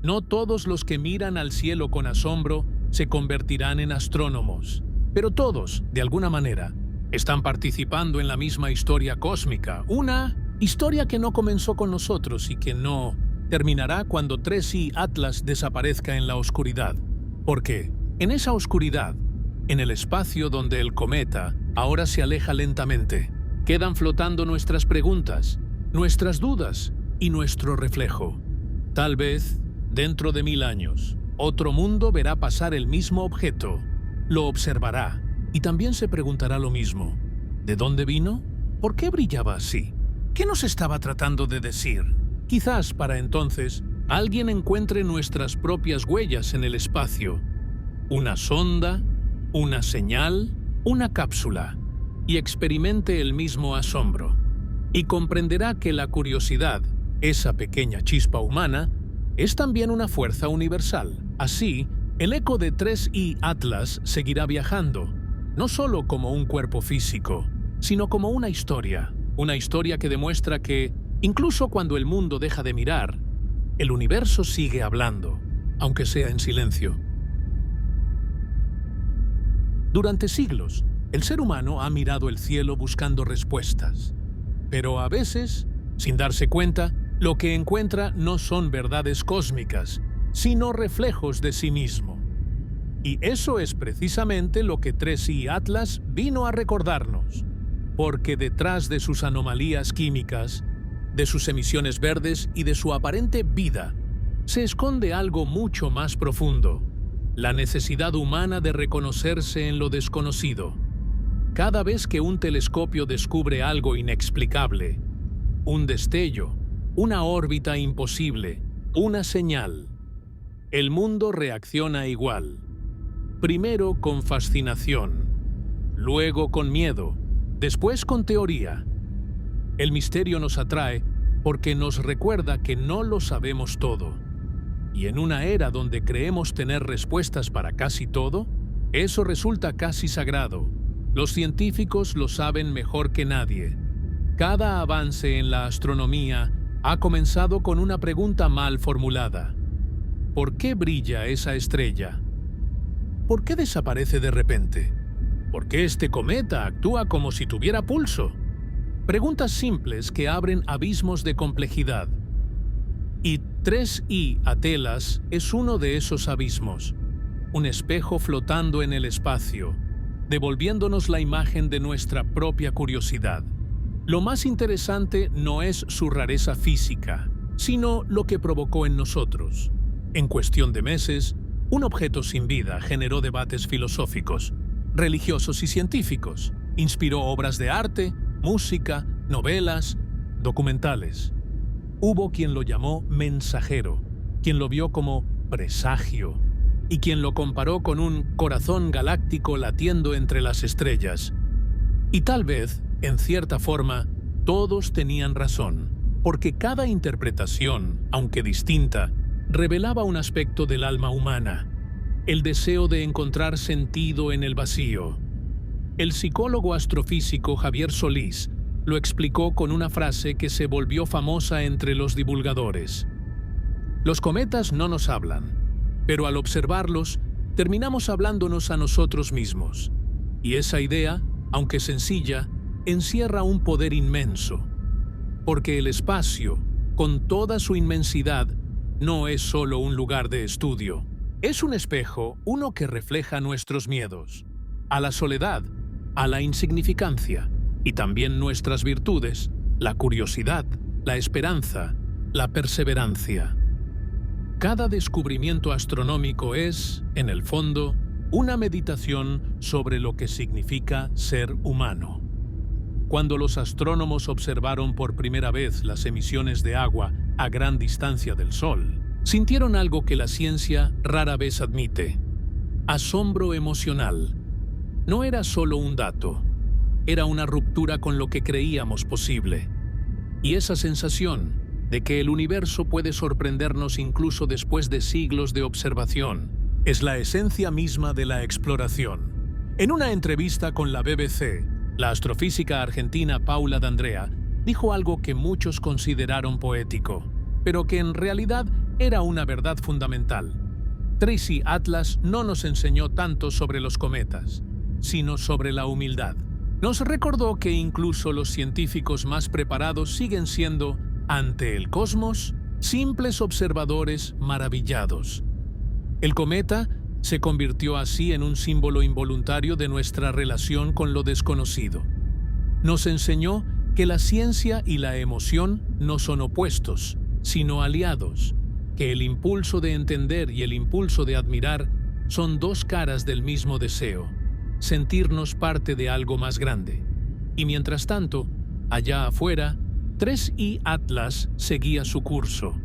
No todos los que miran al cielo con asombro se convertirán en astrónomos. Pero todos, de alguna manera, están participando en la misma historia cósmica, una historia que no comenzó con nosotros y que no terminará cuando 3i Atlas desaparezca en la oscuridad. Porque en esa oscuridad, en el espacio donde el cometa ahora se aleja lentamente, quedan flotando nuestras preguntas, nuestras dudas y nuestro reflejo. Tal vez, dentro de 1000 años, otro mundo verá pasar el mismo objeto, lo observará y también se preguntará lo mismo. ¿De dónde vino? ¿Por qué brillaba así? ¿Qué nos estaba tratando de decir? Quizás para entonces alguien encuentre nuestras propias huellas en el espacio. Una sonda, una señal, una cápsula, y experimente el mismo asombro. Y comprenderá que la curiosidad, esa pequeña chispa humana, es también una fuerza universal. Así, el eco de 3i Atlas seguirá viajando, no solo como un cuerpo físico, sino como una historia que demuestra que, incluso cuando el mundo deja de mirar, el universo sigue hablando, aunque sea en silencio. Durante siglos, el ser humano ha mirado el cielo buscando respuestas, pero a veces, sin darse cuenta, lo que encuentra no son verdades cósmicas, sino reflejos de sí mismo. Y eso es precisamente lo que 3i Atlas vino a recordarnos, porque detrás de sus anomalías químicas, de sus emisiones verdes y de su aparente vida, se esconde algo mucho más profundo: la necesidad humana de reconocerse en lo desconocido. Cada vez que un telescopio descubre algo inexplicable, un destello, una órbita imposible, una señal, el mundo reacciona igual. Primero con fascinación, luego con miedo, después con teoría. El misterio nos atrae porque nos recuerda que no lo sabemos todo. Y en una era donde creemos tener respuestas para casi todo, eso resulta casi sagrado. Los científicos lo saben mejor que nadie. Cada avance en la astronomía ha comenzado con una pregunta mal formulada. ¿Por qué brilla esa estrella? ¿Por qué desaparece de repente? ¿Por qué este cometa actúa como si tuviera pulso? Preguntas simples que abren abismos de complejidad. Y 3i Atlas es uno de esos abismos, un espejo flotando en el espacio, devolviéndonos la imagen de nuestra propia curiosidad. Lo más interesante no es su rareza física, sino lo que provocó en nosotros. En cuestión de meses, un objeto sin vida generó debates filosóficos, religiosos y científicos, inspiró obras de arte, música, novelas, documentales. Hubo quien lo llamó mensajero, quien lo vio como presagio, y quien lo comparó con un corazón galáctico latiendo entre las estrellas. Y tal vez, en cierta forma, todos tenían razón, porque cada interpretación, aunque distinta, revelaba un aspecto del alma humana, el deseo de encontrar sentido en el vacío. El psicólogo astrofísico Javier Solís lo explicó con una frase que se volvió famosa entre los divulgadores. Los cometas no nos hablan, pero al observarlos, terminamos hablándonos a nosotros mismos. Y esa idea, aunque sencilla, encierra un poder inmenso, porque el espacio, con toda su inmensidad, no es solo un lugar de estudio. Es un espejo, uno que refleja nuestros miedos, a la soledad, a la insignificancia, y también nuestras virtudes, la curiosidad, la esperanza, la perseverancia. Cada descubrimiento astronómico es, en el fondo, una meditación sobre lo que significa ser humano. Cuando los astrónomos observaron por primera vez las emisiones de agua a gran distancia del Sol, sintieron algo que la ciencia rara vez admite: asombro emocional. No era solo un dato, era una ruptura con lo que creíamos posible. Y esa sensación de que el universo puede sorprendernos incluso después de siglos de observación es la esencia misma de la exploración. En una entrevista con la BBC, la astrofísica argentina Paula D'Andrea dijo algo que muchos consideraron poético, pero que en realidad era una verdad fundamental. Tracy Atlas no nos enseñó tanto sobre los cometas, sino sobre la humildad. Nos recordó que incluso los científicos más preparados siguen siendo, ante el cosmos, simples observadores maravillados. El cometa se convirtió así en un símbolo involuntario de nuestra relación con lo desconocido. Nos enseñó que la ciencia y la emoción no son opuestos, sino aliados, que el impulso de entender y el impulso de admirar son dos caras del mismo deseo, sentirnos parte de algo más grande. Y mientras tanto, allá afuera, 3I Atlas seguía su curso.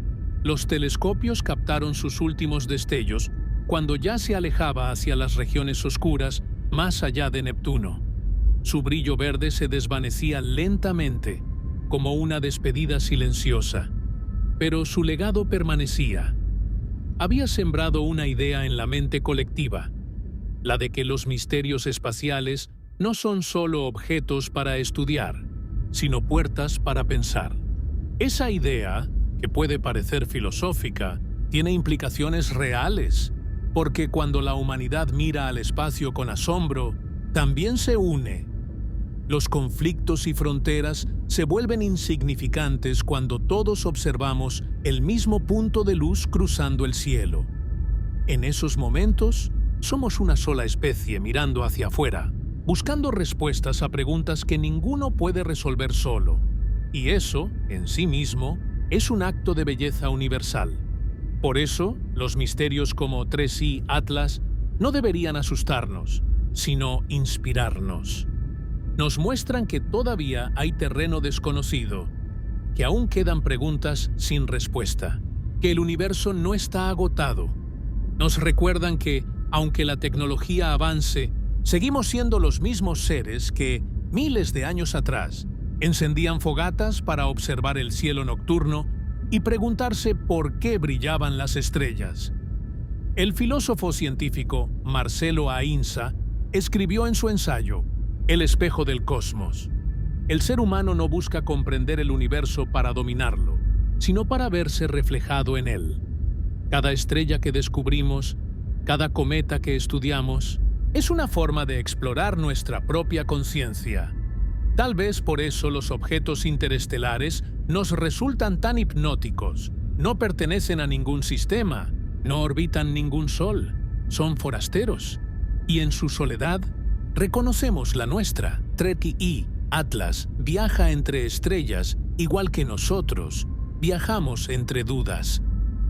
Los telescopios captaron sus últimos destellos cuando ya se alejaba hacia las regiones oscuras más allá de Neptuno. Su brillo verde se desvanecía lentamente, como una despedida silenciosa. Pero su legado permanecía. Había sembrado una idea en la mente colectiva, la de que los misterios espaciales no son solo objetos para estudiar, sino puertas para pensar. Esa idea, que puede parecer filosófica, tiene implicaciones reales, porque cuando la humanidad mira al espacio con asombro, también se une. Los conflictos y fronteras se vuelven insignificantes cuando todos observamos el mismo punto de luz cruzando el cielo. En esos momentos, somos una sola especie mirando hacia afuera, buscando respuestas a preguntas que ninguno puede resolver solo. Y eso, en sí mismo, es un acto de belleza universal. Por eso, los misterios como 3I Atlas no deberían asustarnos, sino inspirarnos. Nos muestran que todavía hay terreno desconocido, que aún quedan preguntas sin respuesta, que el universo no está agotado. Nos recuerdan que, aunque la tecnología avance, seguimos siendo los mismos seres que, miles de años atrás, encendían fogatas para observar el cielo nocturno y preguntarse por qué brillaban las estrellas. El filósofo científico Marcelo Ainsa escribió en su ensayo El espejo del cosmos: el ser humano no busca comprender el universo para dominarlo, sino para verse reflejado en él. Cada estrella que descubrimos, cada cometa que estudiamos, es una forma de explorar nuestra propia conciencia. Tal vez por eso los objetos interestelares nos resultan tan hipnóticos. No pertenecen a ningún sistema, no orbitan ningún sol, son forasteros. Y en su soledad, reconocemos la nuestra. 3I Atlas viaja entre estrellas igual que nosotros. Viajamos entre dudas,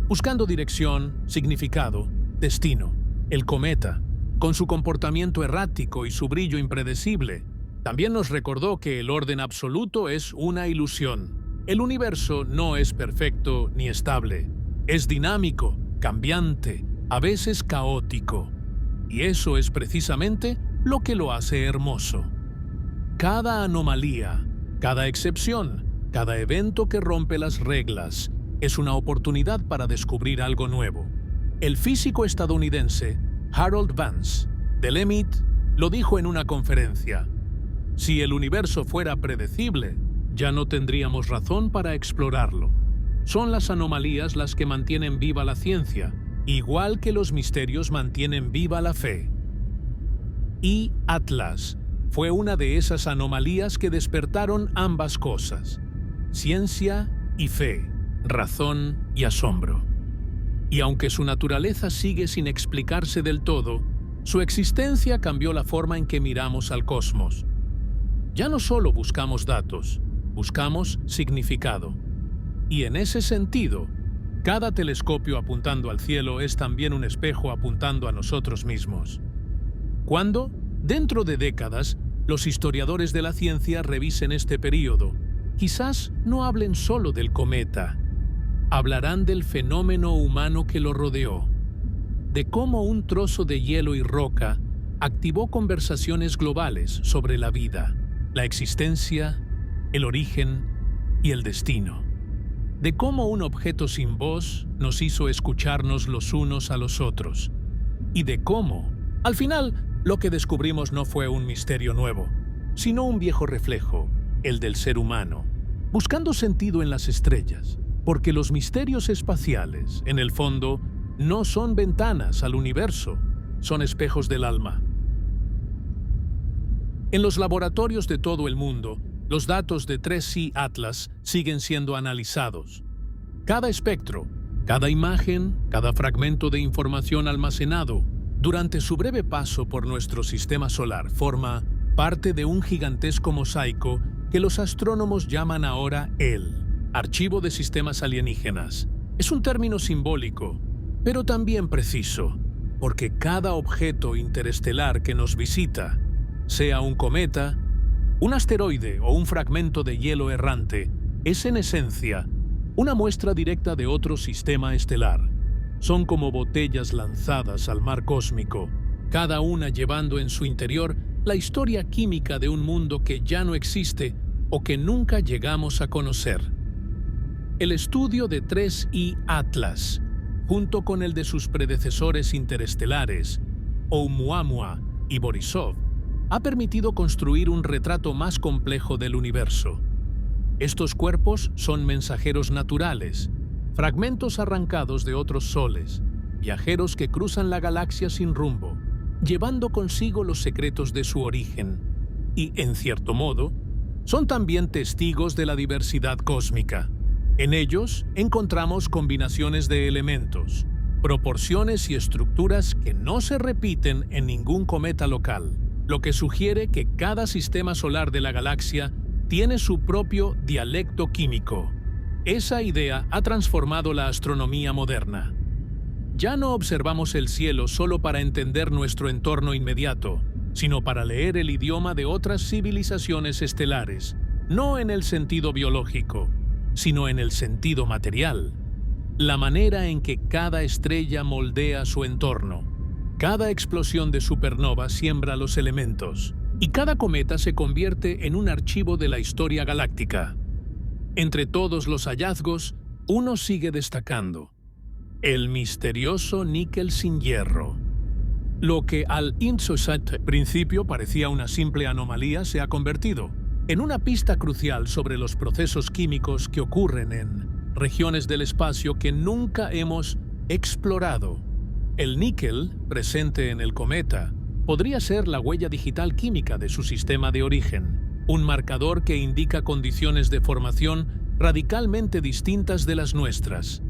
buscando dirección, significado, destino. El cometa, con su comportamiento errático y su brillo impredecible, también nos recordó que el orden absoluto es una ilusión. El universo no es perfecto ni estable. Es dinámico, cambiante, a veces caótico. Y eso es precisamente lo que lo hace hermoso. Cada anomalía, cada excepción, cada evento que rompe las reglas, es una oportunidad para descubrir algo nuevo. El físico estadounidense Harold Vance, del MIT, lo dijo en una conferencia: si el universo fuera predecible, ya no tendríamos razón para explorarlo. Son las anomalías las que mantienen viva la ciencia, igual que los misterios mantienen viva la fe. Y Atlas fue una de esas anomalías que despertaron ambas cosas: ciencia y fe, razón y asombro. Y aunque su naturaleza sigue sin explicarse del todo, su existencia cambió la forma en que miramos al cosmos. Ya no solo buscamos datos, buscamos significado. Y en ese sentido, cada telescopio apuntando al cielo es también un espejo apuntando a nosotros mismos. Cuando, dentro de décadas, los historiadores de la ciencia revisen este período, quizás no hablen solo del cometa. Hablarán del fenómeno humano que lo rodeó, de cómo un trozo de hielo y roca activó conversaciones globales sobre la vida, la existencia, el origen y el destino. De cómo un objeto sin voz nos hizo escucharnos los unos a los otros. Y de cómo, al final, lo que descubrimos no fue un misterio nuevo, sino un viejo reflejo, el del ser humano, buscando sentido en las estrellas, porque los misterios espaciales, en el fondo, no son ventanas al universo, son espejos del alma. En los laboratorios de todo el mundo, los datos de 3C Atlas siguen siendo analizados. Cada espectro, cada imagen, cada fragmento de información almacenado durante su breve paso por nuestro sistema solar forma parte de un gigantesco mosaico que los astrónomos llaman ahora el Archivo de Sistemas Alienígenas. Es un término simbólico, pero también preciso, porque cada objeto interestelar que nos visita, sea un cometa, un asteroide o un fragmento de hielo errante, es en esencia una muestra directa de otro sistema estelar. Son como botellas lanzadas al mar cósmico, cada una llevando en su interior la historia química de un mundo que ya no existe o que nunca llegamos a conocer. El estudio de 3I Atlas, junto con el de sus predecesores interestelares, Oumuamua y Borisov, ha permitido construir un retrato más complejo del universo. Estos cuerpos son mensajeros naturales, fragmentos arrancados de otros soles, viajeros que cruzan la galaxia sin rumbo, llevando consigo los secretos de su origen. Y, en cierto modo, son también testigos de la diversidad cósmica. En ellos encontramos combinaciones de elementos, proporciones y estructuras que no se repiten en ningún cometa local, lo que sugiere que cada sistema solar de la galaxia tiene su propio dialecto químico. Esa idea ha transformado la astronomía moderna. Ya no observamos el cielo solo para entender nuestro entorno inmediato, sino para leer el idioma de otras civilizaciones estelares, no en el sentido biológico, sino en el sentido material. La manera en que cada estrella moldea su entorno. Cada explosión de supernova siembra los elementos, y cada cometa se convierte en un archivo de la historia galáctica. Entre todos los hallazgos, uno sigue destacando: el misterioso níquel sin hierro. Lo que al principio parecía una simple anomalía se ha convertido en una pista crucial sobre los procesos químicos que ocurren en regiones del espacio que nunca hemos explorado. El níquel, presente en el cometa, podría ser la huella digital química de su sistema de origen, un marcador que indica condiciones de formación radicalmente distintas de las nuestras.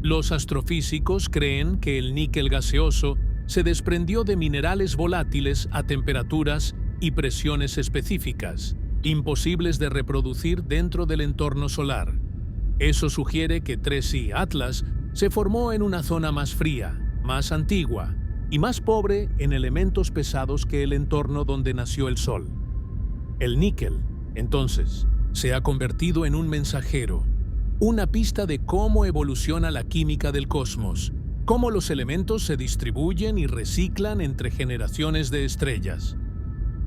Los astrofísicos creen que el níquel gaseoso se desprendió de minerales volátiles a temperaturas y presiones específicas, imposibles de reproducir dentro del entorno solar. Eso sugiere que 3I Atlas se formó en una zona más fría, más antigua y más pobre en elementos pesados que el entorno donde nació el Sol. El níquel, entonces, se ha convertido en un mensajero, una pista de cómo evoluciona la química del cosmos, cómo los elementos se distribuyen y reciclan entre generaciones de estrellas.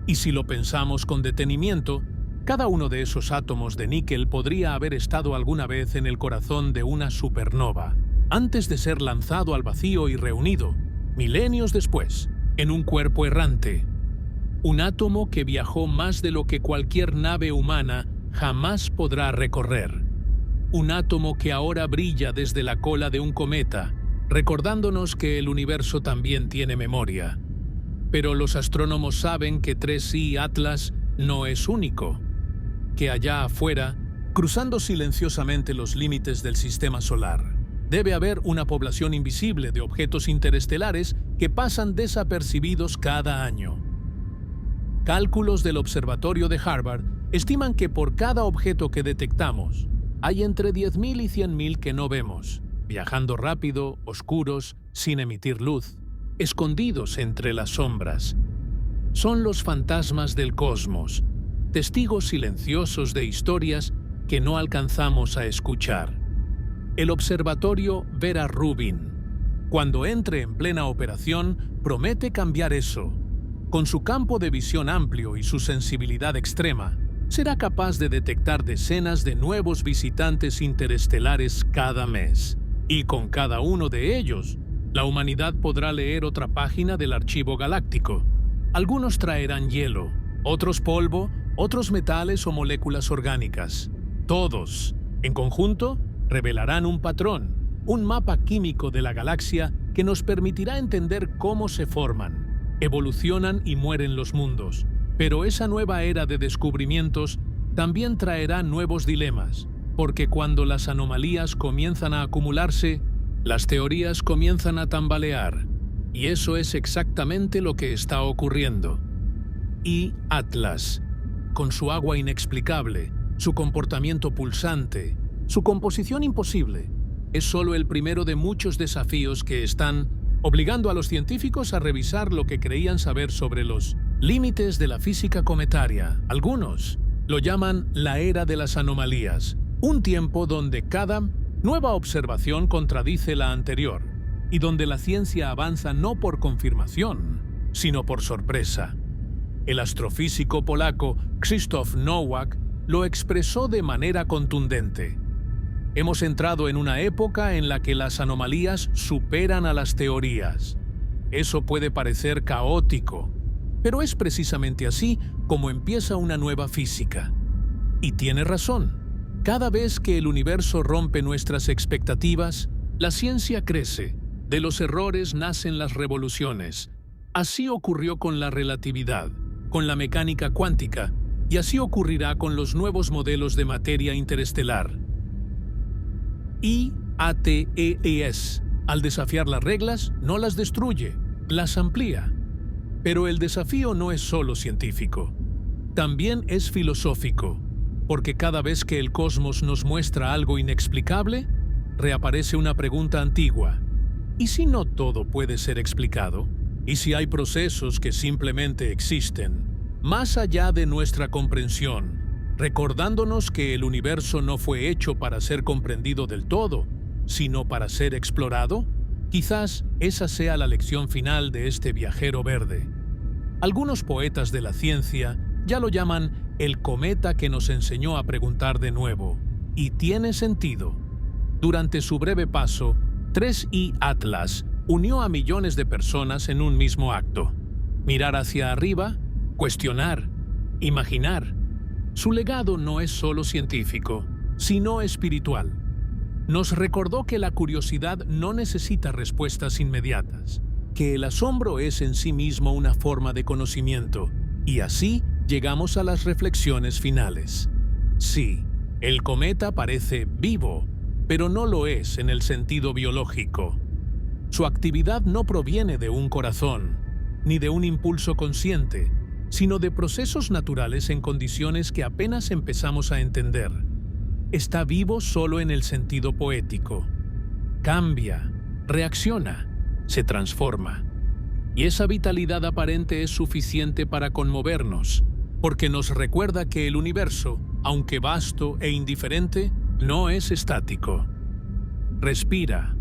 Y si lo pensamos con detenimiento, cada uno de esos átomos de níquel podría haber estado alguna vez en el corazón de una supernova, antes de ser lanzado al vacío y reunido, milenios después, en un cuerpo errante. Un átomo que viajó más de lo que cualquier nave humana jamás podrá recorrer. Un átomo que ahora brilla desde la cola de un cometa, recordándonos que el universo también tiene memoria. Pero los astrónomos saben que 3I Atlas no es único, que allá afuera, cruzando silenciosamente los límites del sistema solar, debe haber una población invisible de objetos interestelares que pasan desapercibidos cada año. Cálculos del Observatorio de Harvard estiman que por cada objeto que detectamos, hay entre 10.000 y 100.000 que no vemos, viajando rápido, oscuros, sin emitir luz, escondidos entre las sombras. Son los fantasmas del cosmos, testigos silenciosos de historias que no alcanzamos a escuchar. El observatorio Vera Rubin, cuando entre en plena operación, promete cambiar eso. Con su campo de visión amplio y su sensibilidad extrema, será capaz de detectar decenas de nuevos visitantes interestelares cada mes. Y con cada uno de ellos, la humanidad podrá leer otra página del archivo galáctico. Algunos traerán hielo, otros polvo, otros metales o moléculas orgánicas. Todos, en conjunto, revelarán un patrón, un mapa químico de la galaxia que nos permitirá entender cómo se forman, evolucionan y mueren los mundos. Pero esa nueva era de descubrimientos también traerá nuevos dilemas, porque cuando las anomalías comienzan a acumularse, las teorías comienzan a tambalear, y eso es exactamente lo que está ocurriendo. Y Atlas, con su agua inexplicable, su comportamiento pulsante, su composición imposible, es solo el primero de muchos desafíos que están obligando a los científicos a revisar lo que creían saber sobre los límites de la física cometaria. Algunos lo llaman la era de las anomalías, un tiempo donde cada nueva observación contradice la anterior y donde la ciencia avanza no por confirmación, sino por sorpresa. El astrofísico polaco Krzysztof Nowak lo expresó de manera contundente. Hemos entrado en una época en la que las anomalías superan a las teorías. Eso puede parecer caótico, pero es precisamente así como empieza una nueva física. Y tiene razón. Cada vez que el universo rompe nuestras expectativas, la ciencia crece. De los errores nacen las revoluciones. Así ocurrió con la relatividad, con la mecánica cuántica, y así ocurrirá con los nuevos modelos de materia interestelar. IATES, al desafiar las reglas, no las destruye, las amplía. Pero el desafío no es solo científico, también es filosófico, porque cada vez que el cosmos nos muestra algo inexplicable, reaparece una pregunta antigua. ¿Y si no todo puede ser explicado? ¿Y si hay procesos que simplemente existen, más allá de nuestra comprensión, recordándonos que el universo no fue hecho para ser comprendido del todo, sino para ser explorado? Quizás esa sea la lección final de este viajero verde. Algunos poetas de la ciencia ya lo llaman el cometa que nos enseñó a preguntar de nuevo. Y tiene sentido. Durante su breve paso, 3I Atlas unió a millones de personas en un mismo acto. Mirar hacia arriba, cuestionar, imaginar. Su legado no es solo científico, sino espiritual. Nos recordó que la curiosidad no necesita respuestas inmediatas, que el asombro es en sí mismo una forma de conocimiento, y así llegamos a las reflexiones finales. Sí, el cometa parece vivo, pero no lo es en el sentido biológico. Su actividad no proviene de un corazón, ni de un impulso consciente, sino de procesos naturales en condiciones que apenas empezamos a entender. Está vivo solo en el sentido poético. Cambia, reacciona, se transforma. Y esa vitalidad aparente es suficiente para conmovernos, porque nos recuerda que el universo, aunque vasto e indiferente, no es estático. Respira.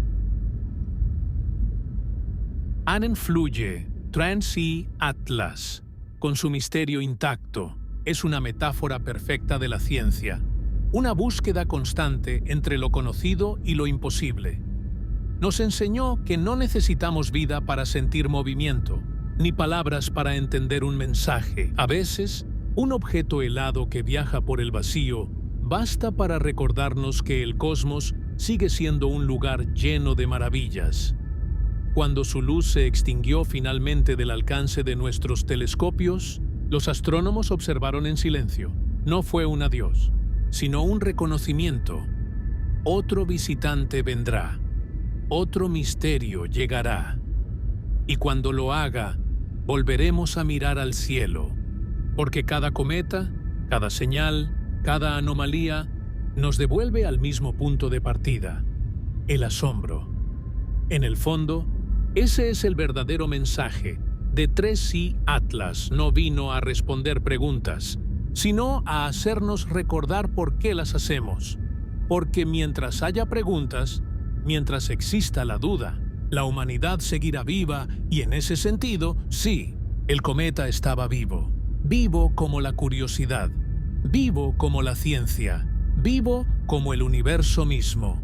Annen fluye, 3I Atlas, con su misterio intacto, es una metáfora perfecta de la ciencia, una búsqueda constante entre lo conocido y lo imposible. Nos enseñó que no necesitamos vida para sentir movimiento, ni palabras para entender un mensaje. A veces, un objeto helado que viaja por el vacío basta para recordarnos que el cosmos sigue siendo un lugar lleno de maravillas. Cuando su luz se extinguió finalmente del alcance de nuestros telescopios, los astrónomos observaron en silencio. No fue un adiós, sino un reconocimiento. Otro visitante vendrá, otro misterio llegará. Y cuando lo haga, volveremos a mirar al cielo, porque cada cometa, cada señal, cada anomalía nos devuelve al mismo punto de partida, el asombro. En el fondo, ese es el verdadero mensaje de 3I Atlas. No vino a responder preguntas, sino a hacernos recordar por qué las hacemos. Porque mientras haya preguntas, mientras exista la duda, la humanidad seguirá viva y en ese sentido, sí, el cometa estaba vivo. Vivo como la curiosidad, vivo como la ciencia, vivo como el universo mismo.